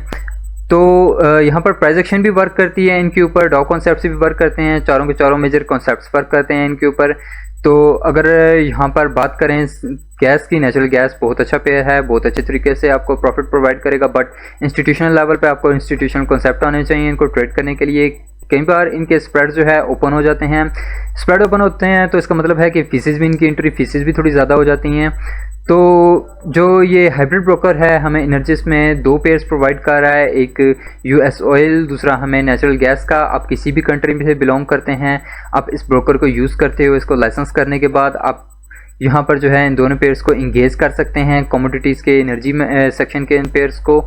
तो यहाँ पर प्राइस एक्शन भी वर्क करती है इनके ऊपर, डॉ कॉन्सेप्ट भी वर्क करते हैं, चारों के चारों मेजर कॉन्सेप्ट्स वर्क करते हैं इनके ऊपर। तो अगर यहाँ पर बात करें गैस की, नेचुरल गैस बहुत अच्छा पेयर है, बहुत अच्छे तरीके से आपको प्रॉफिट प्रोवाइड करेगा, बट इंस्टीट्यूशनल लेवल पे आपको इंस्टीट्यूशनल कॉन्सेप्ट आने चाहिए इनको ट्रेड करने के लिए। कई बार इनके स्प्रेड जो है ओपन हो जाते हैं। स्प्रेड ओपन होते हैं तो इसका मतलब है कि फीसेस भी, इनकी एंट्री फीसेस भी थोड़ी ज़्यादा हो जाती हैं। तो जो ये हाइब्रिड ब्रोकर है हमें एनर्जीज में दो पेयर्स प्रोवाइड कर रहा है, एक US ऑयल, दूसरा हमें नेचुरल गैस का। आप किसी भी कंट्री में से बिलोंग करते हैं, आप इस ब्रोकर को यूज़ करते हो, इसको लाइसेंस करने के बाद आप यहाँ पर जो है इन दोनों पेयर्स को इंगेज कर सकते हैं, कमोडिटीज़ के एनर्जी में सेक्शन के इन पेयर्स को।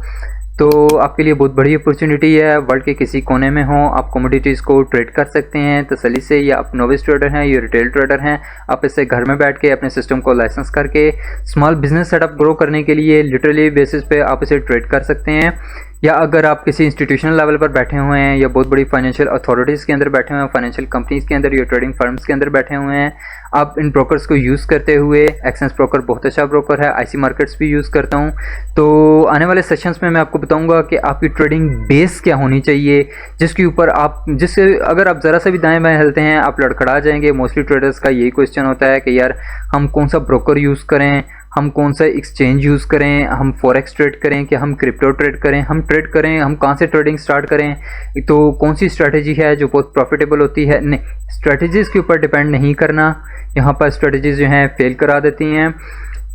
तो आपके लिए बहुत बड़ी अपॉर्चुनिटी है। वर्ल्ड के किसी कोने में हो आप कमोडिटीज़ को ट्रेड कर सकते हैं तसल्ली से। या आप नोविस ट्रेडर हैं या रिटेल ट्रेडर हैं, आप इससे घर में बैठ के अपने सिस्टम को लाइसेंस करके स्मॉल बिजनेस सेटअप ग्रो करने के लिए लिटरली बेसिस पे आप इसे ट्रेड कर सकते हैं। या अगर आप किसी इंस्टीट्यूशनल लेवल पर बैठे हुए हैं या बहुत बड़ी फाइनेंशियल अथॉरिटीज़ के अंदर बैठे हुए हैं, फाइनेंशियल कंपनीज़ के अंदर या ट्रेडिंग फर्म्स के अंदर बैठे हुए हैं, आप इन ब्रोकर्स को यूज़ करते हुए, एक्सचेंज ब्रोकर बहुत अच्छा ब्रोकर है, IC मार्केट्स भी यूज़ करता हूँ। तो आने वाले सेशंस में मैं आपको बताऊंगा कि आपकी ट्रेडिंग बेस क्या होनी चाहिए, जिसके ऊपर आप, जिससे अगर आप ज़रा सा भी दाएं बाएं हिलते हैं आप लड़खड़ा जाएंगे। मोस्टली ट्रेडर्स का यही क्वेश्चन होता है कि यार हम कौन सा ब्रोकर यूज़ करें, हम कौन सा एक्सचेंज यूज़ करें, हम फॉरेक्स ट्रेड करें कि हम क्रिप्टो ट्रेड करें, हम ट्रेड करें, हम कहाँ से ट्रेडिंग स्टार्ट करें, तो कौन सी स्ट्रैटेजी है जो बहुत प्रॉफिटेबल होती है। नहीं, स्ट्रैटेजीज़ के ऊपर डिपेंड नहीं करना, यहाँ पर स्ट्रैटेजीज़ जो हैं फेल करा देती हैं।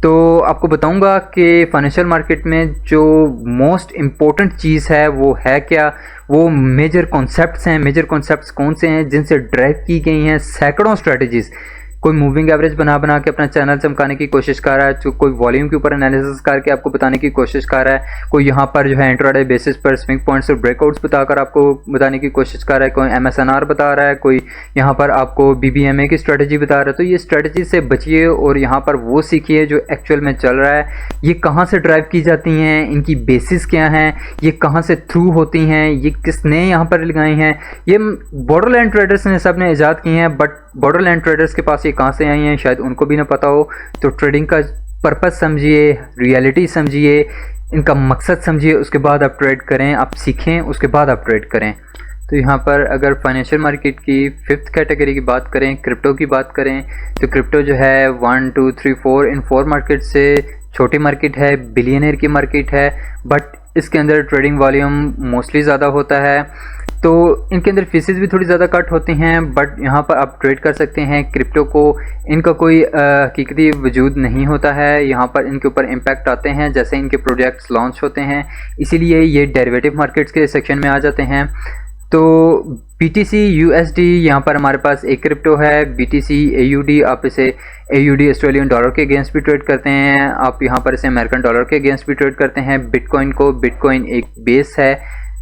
तो आपको बताऊंगा कि फाइनेंशियल मार्केट में जो मोस्ट इम्पोर्टेंट चीज़ है वो है क्या, वो मेजर कॉन्सेप्ट्स हैं। मेजर कॉन्सेप्ट्स कौन से हैं जिनसे ड्राइव की गई हैं सैकड़ों स्ट्रेटजीज़। कोई मूविंग एवरेज बना बना के अपना चैनल चमकाने की कोशिश कर रहा है, जो कोई वॉल्यूम के ऊपर एनालिसिस करके आपको बताने की कोशिश कर रहा है, कोई यहाँ पर जो है इंट्राडे बेसिस पर स्विंग पॉइंट्स और ब्रेकआउट्स बताकर आपको बताने की कोशिश कर रहा है, कोई MSNR बता रहा है, कोई यहाँ पर आपको BBMA की स्ट्रेटजी बता रहा है। तो ये स्ट्रेटजी से बचिए और यहाँ पर वो सीखिए जो एक्चुअल में चल रहा है। ये कहाँ से ड्राइव की जाती हैं, इनकी बेसिस क्या हैं, ये कहाँ से थ्रू होती हैं, ये किसने यहाँ पर लगाई हैं। ये बॉर्डरलैंड ट्रेडर्स ने सब ने ईजाद की हैं, बट बॉर्डरलैंड ट्रेडर्स के पास ये कहाँ से आई हैं शायद उनको भी ना पता हो। तो ट्रेडिंग का पर्पस समझिए, रियलिटी समझिए, इनका मकसद समझिए, उसके बाद आप ट्रेड करें, आप सीखें, उसके बाद आप ट्रेड करें। तो यहाँ पर अगर फाइनेंशियल मार्केट की 5th कैटेगरी की बात करें, क्रिप्टो की बात करें, तो क्रिप्टो जो है 1 2 3 4 इन 4 मार्केट से छोटी मार्केट है, बिलियनर की मार्केट है, बट इसके अंदर ट्रेडिंग वॉल्यूम मोस्टली ज़्यादा होता है। तो इनके अंदर फीसेस भी थोड़ी ज़्यादा कट होती हैं, बट यहाँ पर आप ट्रेड कर सकते हैं क्रिप्टो को। इनका कोई हकीकती वजूद नहीं होता है, यहाँ पर इनके ऊपर इम्पैक्ट आते हैं जैसे इनके प्रोजेक्ट्स लॉन्च होते हैं, इसीलिए ये डेरिवेटिव मार्केट्स के सेक्शन में आ जाते हैं। तो BTC USD यहाँ पर हमारे पास एक क्रिप्टो है। BTC AUD, आप इसे AUD ऑस्ट्रेलियन डॉलर के अगेंस्ट भी ट्रेड करते हैं, आप यहाँ पर इसे अमेरिकन डॉलर के अगेंस्ट भी ट्रेड करते हैं। बिटकॉइन को, बिटकॉइन एक बेस है,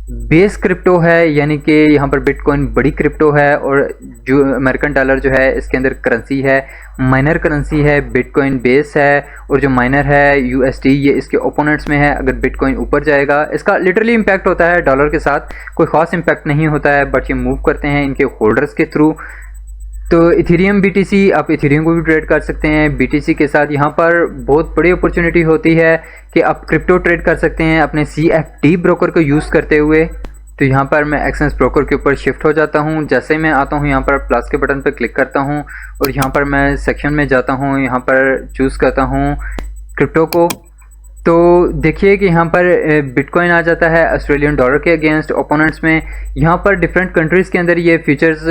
बेस क्रिप्टो है, यानी कि यहाँ पर बिटकॉइन बड़ी क्रिप्टो है और जो अमेरिकन डॉलर जो है इसके अंदर करेंसी है, माइनर करेंसी है। बिटकॉइन बेस है और जो माइनर है USD ये इसके ओपोनेंट्स में है। अगर बिटकॉइन ऊपर जाएगा इसका लिटरली इम्पैक्ट होता है, डॉलर के साथ कोई ख़ास इम्पैक्ट नहीं होता है, बट ये मूव करते हैं इनके होल्डर्स के थ्रू। तो इथेरियम BTC, आप इथेरियम को भी ट्रेड कर सकते हैं। BTC के साथ यहाँ पर बहुत बड़ी अपॉर्चुनिटी होती है कि आप क्रिप्टो ट्रेड कर सकते हैं अपने CFD ब्रोकर को यूज़ करते हुए। तो यहाँ पर मैं एक्सचेंज ब्रोकर के ऊपर शिफ्ट हो जाता हूँ। जैसे मैं आता हूँ यहाँ पर प्लस के बटन पर क्लिक करता हूँ और यहाँ पर मैं सेक्शन में जाता हूँ, यहाँ पर चूज़ करता हूँ क्रिप्टो को। तो देखिए कि यहाँ पर बिटकॉइन आ जाता है ऑस्ट्रेलियन डॉलर के अगेंस्ट ओपोनेंट्स में। यहाँ पर डिफरेंट कंट्रीज़ के अंदर ये फीचर्स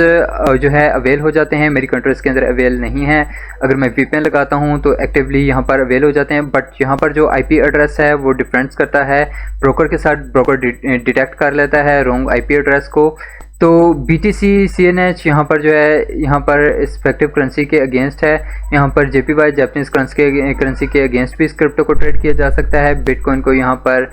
जो है अवेल हो जाते हैं, मेरी कंट्रीज़ के अंदर अवेल नहीं है। अगर मैं VPN लगाता हूँ तो एक्टिवली यहाँ पर अवेल हो जाते हैं, बट यहाँ पर जो IP एड्रेस है वो डिफरेंस करता है ब्रोकर के साथ। ब्रोकर डिटेक्ट कर लेता है रॉन्ग IP एड्रेस को। तो BTC CNH यहाँ पर जो है यहाँ पर रिस्पेक्टिव करेंसी के अगेंस्ट है, यहाँ पर JPY जापानीज करेंसी के अगेंस्ट भी इस क्रिप्टो को ट्रेड किया जा सकता है। बिटकॉइन को यहाँ पर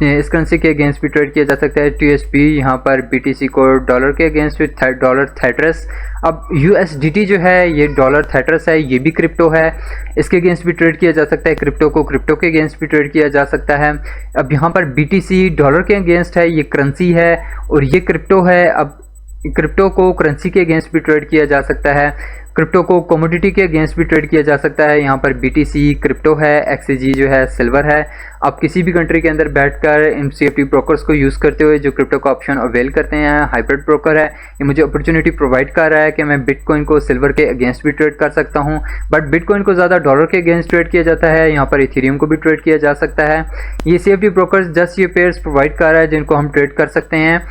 इस करेंसी के अगेंस्ट भी ट्रेड किया जा सकता है। TSP यहाँ पर BTC को डॉलर के अगेंस्ट डॉलर थेट्रस। अब USDT जो है ये डॉलर थेट्रस है, ये भी क्रिप्टो है, इसके अगेंस्ट भी ट्रेड किया जा सकता है। क्रिप्टो को क्रिप्टो के अगेंस्ट भी ट्रेड किया जा सकता है। अब यहाँ पर BTC डॉलर के अगेंस्ट है, ये करेंसी है और ये क्रिप्टो है। अब क्रिप्टो को करेंसी के अगेंस्ट भी ट्रेड किया जा सकता है, क्रिप्टो को कमोडिटी के अगेंस्ट भी ट्रेड किया जा सकता है। यहाँ पर BTC क्रिप्टो है, XCG जो है सिल्वर है। आप किसी भी कंट्री के अंदर बैठकर इन CFD ब्रोकर्स को यूज़ करते हुए जो क्रिप्टो का ऑप्शन अवेल करते हैं, हाइब्रिड ब्रोकर है, ये मुझे अपॉर्चुनिटी प्रोवाइड कर रहा है कि मैं बिटकॉइन को सिल्वर के अगेंस्ट भी ट्रेड कर सकता हूँ। बट बिटकॉइन को ज़्यादा डॉलर के अगेंस्ट ट्रेड किया जाता है, यहाँ पर इथेरियम को भी ट्रेड किया जा सकता है। ये CFD ब्रोकर्स जस्ट ये पेयर्स प्रोवाइड कर रहा है जिनको हम ट्रेड कर सकते हैं।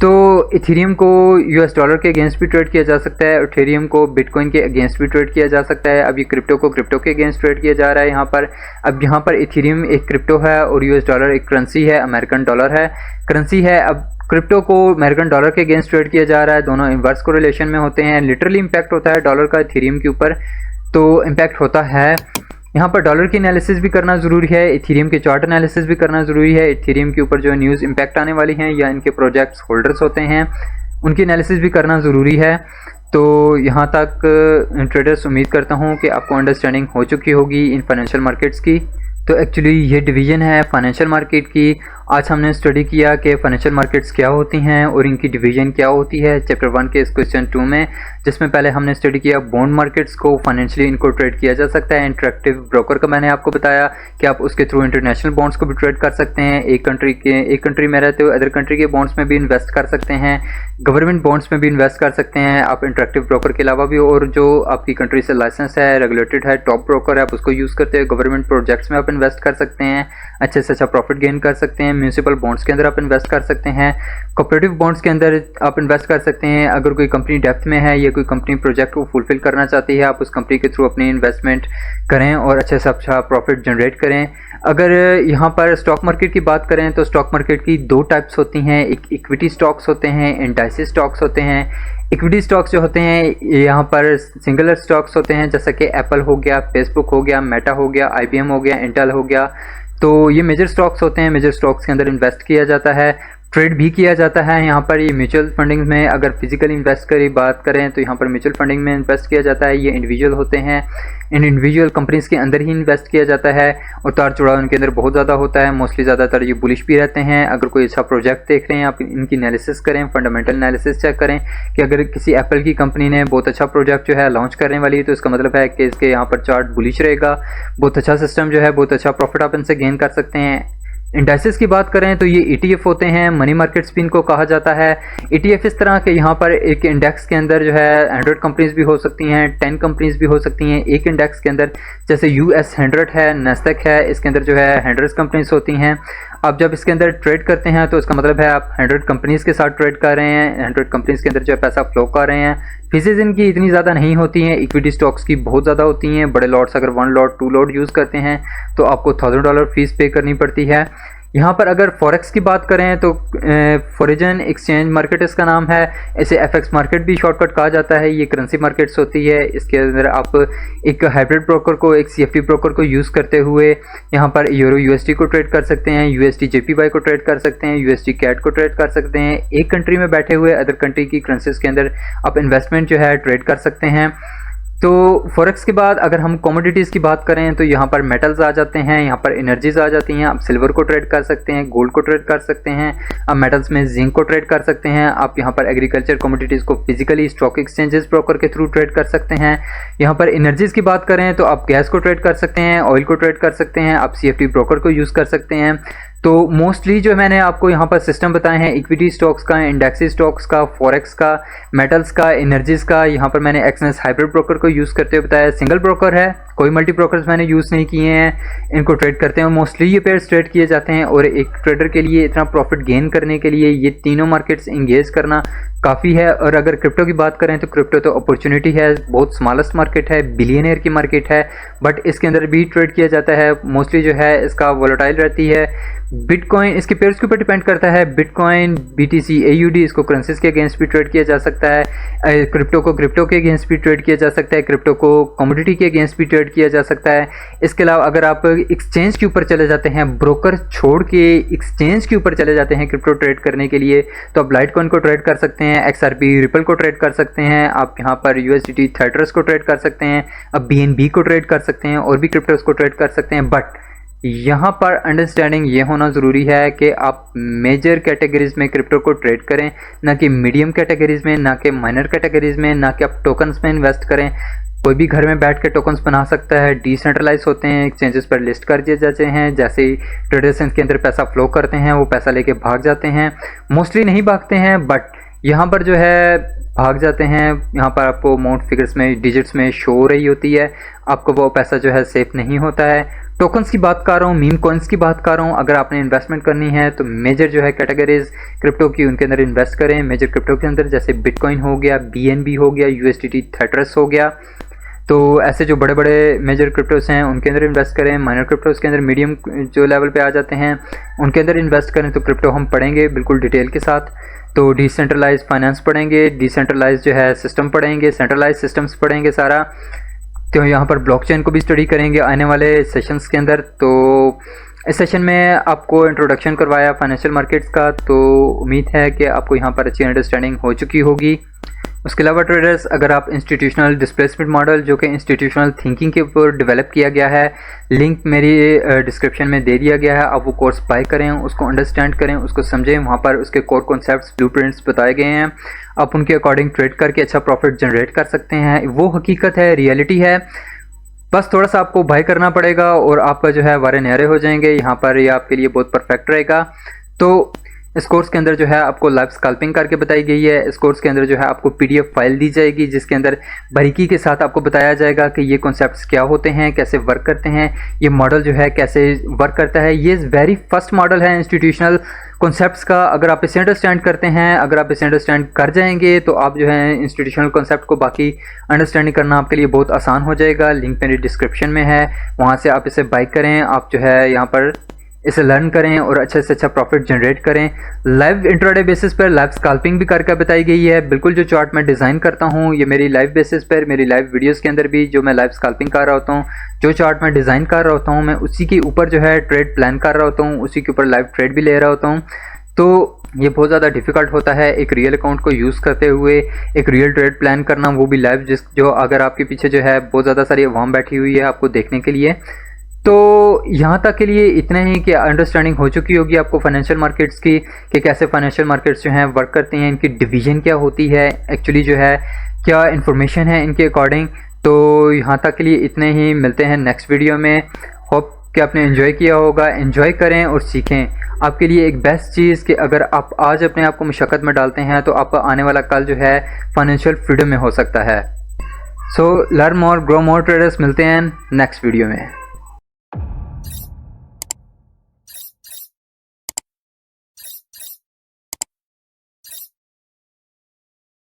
तो इथेरियम को US डॉलर के अगेंस्ट भी ट्रेड किया जा सकता है, इथेरियम को बिटकॉइन के अगेंस्ट भी ट्रेड किया जा सकता है। अब ये क्रिप्टो को क्रिप्टो के अगेंस्ट ट्रेड किया जा रहा है यहाँ पर। अब यहाँ पर इथेरियम एक क्रिप्टो है और US डॉलर एक करेंसी है, अमेरिकन डॉलर है, करेंसी है। अब क्रिप्टो को अमेरिकन डॉलर के अगेंस्ट ट्रेड किया जा रहा है, दोनों इन्वर्स कोरिलेशन में होते हैं। लिटरली इम्पैक्ट होता है डॉलर का इथेरियम के ऊपर, तो इम्पैक्ट होता है। यहाँ पर डॉलर की एनालिसिस भी करना ज़रूरी है, इथेरियम के चार्ट एनालिसिस भी करना ज़रूरी है। इथेरियम के ऊपर जो न्यूज़ इम्पैक्ट आने वाली हैं या इनके प्रोजेक्ट्स होल्डर्स होते हैं उनकी एनालिसिस भी करना ज़रूरी है। तो यहाँ तक ट्रेडर्स उम्मीद करता हूँ कि आपको अंडरस्टैंडिंग हो चुकी होगी इन फाइनेंशियल मार्केट्स की। तो एक्चुअली ये डिवीज़न है फाइनेंशियल मार्केट की। आज हमने स्टडी किया कि फाइनेंशियल मार्केट्स क्या होती हैं और इनकी डिवीज़न क्या होती है चैप्टर 1 के इस क्वेश्चन 2 में, जिसमें पहले हमने स्टडी किया बॉन्ड मार्केट्स को फाइनेंशियली इनको ट्रेड किया जा सकता है। इंटरेक्टिव ब्रोकर का मैंने आपको बताया कि आप उसके थ्रू इंटरनेशनल बॉन्ड्स को भी ट्रेड कर सकते हैं। एक कंट्री में रहते हुए अदर कंट्री के बॉन्ड्स में भी इन्वेस्ट कर सकते हैं, गवर्नमेंट बॉन्ड्स में भी इन्वेस्ट कर सकते हैं आप इंटरेक्टिव ब्रोकर के अलावा भी। और जो आपकी कंट्री से लाइसेंस है, रेगुलेटेड है, टॉप ब्रोकर है, आप उसको यूज़ करते हुए गवर्नमेंट प्रोजेक्ट्स में आप इन्वेस्ट कर सकते हैं, अच्छे से अच्छा प्रॉफिट गेन कर सकते हैं। म्यूनिसिपल बॉन्ड्स के अंदर आप इन्वेस्ट कर सकते हैं, कोऑपरेटिव बॉन्ड्स के अंदर आप इन्वेस्ट कर सकते हैं। अगर कोई कंपनी डेप्थ में है या कोई कंपनी प्रोजेक्ट को फुलफिल करना चाहती है, आप उस कंपनी के थ्रू अपनी इन्वेस्टमेंट करें और अच्छे से अच्छा प्रॉफिट जनरेट करें। अगर यहाँ पर स्टॉक मार्केट की बात करें तो स्टॉक मार्केट की दो टाइप्स होती हैं, एक इक्विटी स्टॉक्स होते हैं, इंडाइसिस स्टॉक्स होते हैं। इक्विटी स्टॉक्स जो होते हैं यहाँ पर सिंगुलर स्टॉक्स होते हैं, जैसा कि एप्पल हो गया, फेसबुक हो गया, मेटा हो गया, IBM हो गया, इंटेल हो गया। तो ये मेजर स्टॉक्स होते हैं, मेजर स्टॉक्स के अंदर इन्वेस्ट किया जाता है, ट्रेड भी किया जाता है। यहाँ पर ये म्यूचुअल फंडिंग में अगर फिजिकल इन्वेस्ट की बात करें तो यहाँ पर म्यूचुअल फंडिंग में इन्वेस्ट किया जाता है। ये इंडिविजुअल होते हैं, इन इंडिविजुअल कंपनीज़ के अंदर ही इन्वेस्ट किया जाता है। उतार चढ़ाव इनके अंदर बहुत ज़्यादा होता है, मोस्टली ज़्यादातर ये बुलिश भी रहते हैं। अगर कोई अच्छा प्रोजेक्ट देख रहे हैं आप, इनकी एनालिसिस करें, फंडामेंटल एनालिसिस चेक करें कि अगर किसी एप्पल की कंपनी ने बहुत अच्छा प्रोजेक्ट जो है लॉन्च करने वाली है तो इसका मतलब है कि इसके यहाँ पर चार्ट बुलिश रहेगा, बहुत अच्छा सिस्टम जो है, बहुत अच्छा प्रॉफिट आप इनसे गेन कर सकते हैं। इंडाइसेस की बात करें तो ये ETF होते हैं, मनी मार्केट स्पिन को कहा जाता है। ETF इस तरह के यहाँ पर एक इंडेक्स के अंदर जो है 100 कंपनीज भी हो सकती हैं, 10 कंपनीज भी हो सकती हैं एक इंडेक्स के अंदर। जैसे US 100 है, नेस्डैक है, इसके अंदर जो है 100 कंपनीज होती हैं। आप जब इसके अंदर ट्रेड करते हैं तो इसका मतलब है आप 100 कंपनीज के साथ ट्रेड कर रहे हैं, 100 कंपनीज के अंदर जो है पैसा फ्लो कर रहे हैं। फीसेज इनकी इतनी ज़्यादा नहीं होती हैं, इक्विटी स्टॉक्स की बहुत ज़्यादा होती हैं। बड़े लॉट्स अगर 1 लॉट 2 लॉट यूज़ करते हैं तो आपको $1000 फीस पे करनी पड़ती है। यहाँ पर अगर फॉरेक्स की बात करें तो फॉरेन एक्सचेंज मार्केट इसका नाम है, इसे FX मार्केट भी शॉर्टकट कहा जाता है। ये करेंसी मार्केट्स होती है, इसके अंदर आप एक हाइब्रिड ब्रोकर को, एक CFD ब्रोकर को यूज़ करते हुए यहाँ पर यूरो USD को ट्रेड कर सकते हैं, USD JPY को ट्रेड कर सकते हैं, USD CAD को ट्रेड कर सकते हैं। एक कंट्री में बैठे हुए अदर कंट्री की करेंसीज के अंदर आप इन्वेस्टमेंट जो है ट्रेड कर सकते हैं। तो फॉरेक्स के बाद अगर हम कमोडिटीज़ की बात करें तो यहाँ पर मेटल्स आ जाते हैं, यहाँ पर एनर्जीज आ जाती हैं। आप सिल्वर को ट्रेड कर सकते हैं, गोल्ड को ट्रेड कर सकते हैं, आप मेटल्स में जिंक को ट्रेड कर सकते हैं। आप यहाँ पर एग्रीकल्चर कमोडिटीज़ को फिजिकली स्टॉक एक्सचेंजेस ब्रोकर के थ्रू ट्रेड कर सकते हैं। यहाँ पर एनर्जीज़ की बात करें तो आप गैस को ट्रेड कर सकते हैं, ऑयल को ट्रेड कर सकते हैं, आप CFD ब्रोकर को यूज़ कर सकते हैं। तो मोस्टली जो मैंने आपको यहाँ पर सिस्टम बताए हैं, इक्विटी स्टॉक्स का, इंडेक्सी स्टॉक्स का, फॉरेक्स का, मेटल्स का, एनर्जीज का, यहाँ पर मैंने एक्सनेस हाइब्रिड ब्रोकर को यूज़ करते हुए बताया। सिंगल ब्रोकर है, कोई मल्टी ब्रोकर्स मैंने यूज़ नहीं किए हैं, इनको ट्रेड करते हैं। मोस्टली ये पेयर्स ट्रेड किए जाते हैं और एक ट्रेडर के लिए इतना प्रॉफिट गेन करने के लिए ये तीनों मार्केट्स इंगेज करना काफ़ी है। और अगर क्रिप्टो की बात करें तो क्रिप्टो तो अपॉर्चुनिटी है, बहुत स्मॉलेस्ट मार्केट है, बिलियनियर की मार्केट है, बट इसके अंदर भी ट्रेड किया जाता है। मोस्टली जो है इसका वोलेटाइल रहती है। बिटकॉइन इसके पेयर्स के ऊपर डिपेंड करता है, बिटकॉइन, BTC, AUD, इसको करेंसीज के अगेंस्ट भी ट्रेड किया जा सकता है। क्रिप्टो को क्रिप्टो के अगेंस्ट भी ट्रेड किया जा सकता है, क्रिप्टो को कमोडिटी के अगेंस्ट भी ट्रेड किया जा सकता है। इसके अलावा अगर आप एक्सचेंज के ऊपर चले जाते हैं, ब्रोकर छोड़ के एक्सचेंज के ऊपर चले जाते हैं क्रिप्टो ट्रेड करने के लिए, तो आप लाइटकॉइन को ट्रेड कर सकते हैं, XRP रिपल को ट्रेड कर सकते हैं, आप यहाँ पर USDT थेटरस को ट्रेड कर सकते हैं, अब BNB को ट्रेड कर सकते हैं और भी क्रिप्टोस को ट्रेड कर सकते हैं। बट यहाँ पर अंडरस्टैंडिंग ये होना ज़रूरी है कि आप मेजर कैटेगरीज में क्रिप्टो को ट्रेड करें, ना कि मीडियम कैटेगरीज में, ना कि माइनर कैटेगरीज में, ना कि आप टोकन्स में इन्वेस्ट करें। कोई भी घर में बैठ के टोकन्स बना सकता है, डिसेंट्रलाइज होते हैं, एक्सचेंजेस पर लिस्ट कर दिए जाते हैं। जैसे ही ट्रेडर्स के अंदर पैसा फ्लो करते हैं वो पैसा लेके भाग जाते हैं। मोस्टली नहीं भागते हैं, बट यहाँ पर जो है भाग जाते हैं। यहाँ पर आपको अमाउंट फिगर्स में, डिजिट्स में शो हो रही होती है, आपको वो पैसा जो है सेफ नहीं होता है। टोकन्स की बात कर रहा हूँ, मीम कॉइन्स की बात कर रहा हूँ। अगर आपने इन्वेस्टमेंट करनी है तो मेजर जो है कैटेगरीज क्रिप्टो की, उनके अंदर इन्वेस्ट करें। मेजर क्रिप्टो के अंदर जैसे बिटकॉइन हो गया, BNB हो गया, USDT थेटरस हो गया। तो ऐसे जो बड़े बड़े मेजर क्रिप्टोस हैं उनके अंदर इन्वेस्ट करें। माइनर क्रिप्टोस के अंदर मीडियम जो लेवल पे आ जाते हैं उनके अंदर इन्वेस्ट करें। तो क्रिप्टो हम पढ़ेंगे बिल्कुल डिटेल के साथ। तो डिसेंट्रलाइज फाइनेंस पढ़ेंगे, डिसेंट्रलाइज जो है सिस्टम पढ़ेंगे, सेंट्रलाइज सिस्टम्स पढ़ेंगे सारा। तो यहाँ पर ब्लॉकचेन को भी स्टडी करेंगे आने वाले सेशंस के अंदर। तो इस सेशन में आपको इंट्रोडक्शन करवाया फाइनेंशियल मार्केट्स का, तो उम्मीद है कि आपको यहाँ पर अच्छी अंडरस्टैंडिंग हो चुकी होगी। उसके अलावा ट्रेडर्स, अगर आप इंस्टीट्यूशनल डिस्प्लेसमेंट मॉडल जो कि इंस्टीट्यूशनल थिंकिंग के ऊपर डेवलप किया गया है, लिंक मेरी डिस्क्रिप्शन में दे दिया गया है, आप वो कोर्स बाय करें, उसको अंडरस्टैंड करें, उसको समझें। वहाँ पर उसके कोर कॉन्सेप्ट्स, ब्लूप्रिंट्स बताए गए हैं, आप उनके अकॉर्डिंग ट्रेड करके अच्छा प्रॉफिट जनरेट कर सकते हैं। वो हकीकत है, रियलिटी है। बस थोड़ा सा आपको बाय करना पड़ेगा और आपका जो है वारे न्यारे हो जाएंगे। यहाँ पर ये आपके लिए बहुत परफेक्ट रहेगा। तो इस कोर्स के अंदर जो है आपको लाइव स्कैल्पिंग करके बताई गई है। इस कोर्स के अंदर जो है आपको पीडीएफ फाइल दी जाएगी जिसके अंदर बारीकी के साथ आपको बताया जाएगा कि ये कॉन्सेप्ट्स क्या होते हैं, कैसे वर्क करते हैं, ये मॉडल जो है कैसे वर्क करता है। ये वेरी फर्स्ट मॉडल है इंस्टीट्यूशनल कॉन्सेप्ट्स का। अगर आप इसे अंडरस्टैंड करते हैं, अगर आप इसे अंडरस्टैंड कर जाएंगे तो आप जो है इंस्टीट्यूशनल कॉन्सेप्ट को बाकी अंडरस्टैंडिंग करना आपके लिए बहुत आसान हो जाएगा। लिंक मेरी डिस्क्रिप्शन में है, वहाँ से आप इसे बाय करें, आप जो है यहाँ पर इसे लर्न करें और अच्छे से अच्छा प्रॉफिट जनरेट करें। लाइव इंट्राडे बेसिस पर लाइव स्कैल्पिंग भी करके बताई गई है। बिल्कुल जो चार्ट मैं डिज़ाइन करता हूँ ये मेरी लाइव बेसिस पर, मेरी लाइव वीडियोस के अंदर भी जो मैं लाइव स्कैल्पिंग कर रहा होता हूँ, जो चार्ट मैं डिज़ाइन कर रहा होता हूँ, मैं उसी के ऊपर जो है ट्रेड प्लान कर रहा होता हूँ, उसी के ऊपर लाइव ट्रेड भी ले रहा होता हूँ। तो ये बहुत ज़्यादा डिफ़िकल्ट होता है एक रियल अकाउंट को यूज़ करते हुए एक रियल ट्रेड प्लान करना, वो भी लाइव, जो अगर आपके पीछे जो है बहुत ज़्यादा सारी अवाम बैठी हुई है आपको देखने के लिए। तो यहाँ तक के लिए इतना ही कि अंडरस्टैंडिंग हो चुकी होगी आपको फाइनेंशियल मार्केट्स की, कि कैसे फाइनेंशियल मार्केट्स जो हैं वर्क करती हैं, इनकी डिवीज़न क्या होती है, एक्चुअली जो है क्या इन्फॉर्मेशन है इनके अकॉर्डिंग। तो यहाँ तक के लिए इतने ही, मिलते हैं नेक्स्ट वीडियो में। होप कि आपने एंजॉय किया होगा। एंजॉय करें और सीखें। आपके लिए एक बेस्ट चीज़ कि अगर आप आज अपने आप को मुशक्क़त में डालते हैं तो आपका आने वाला कल जो है फाइनेंशियल फ्रीडम में हो सकता है। So learn more, grow more traders. मिलते हैं नेक्स्ट वीडियो में।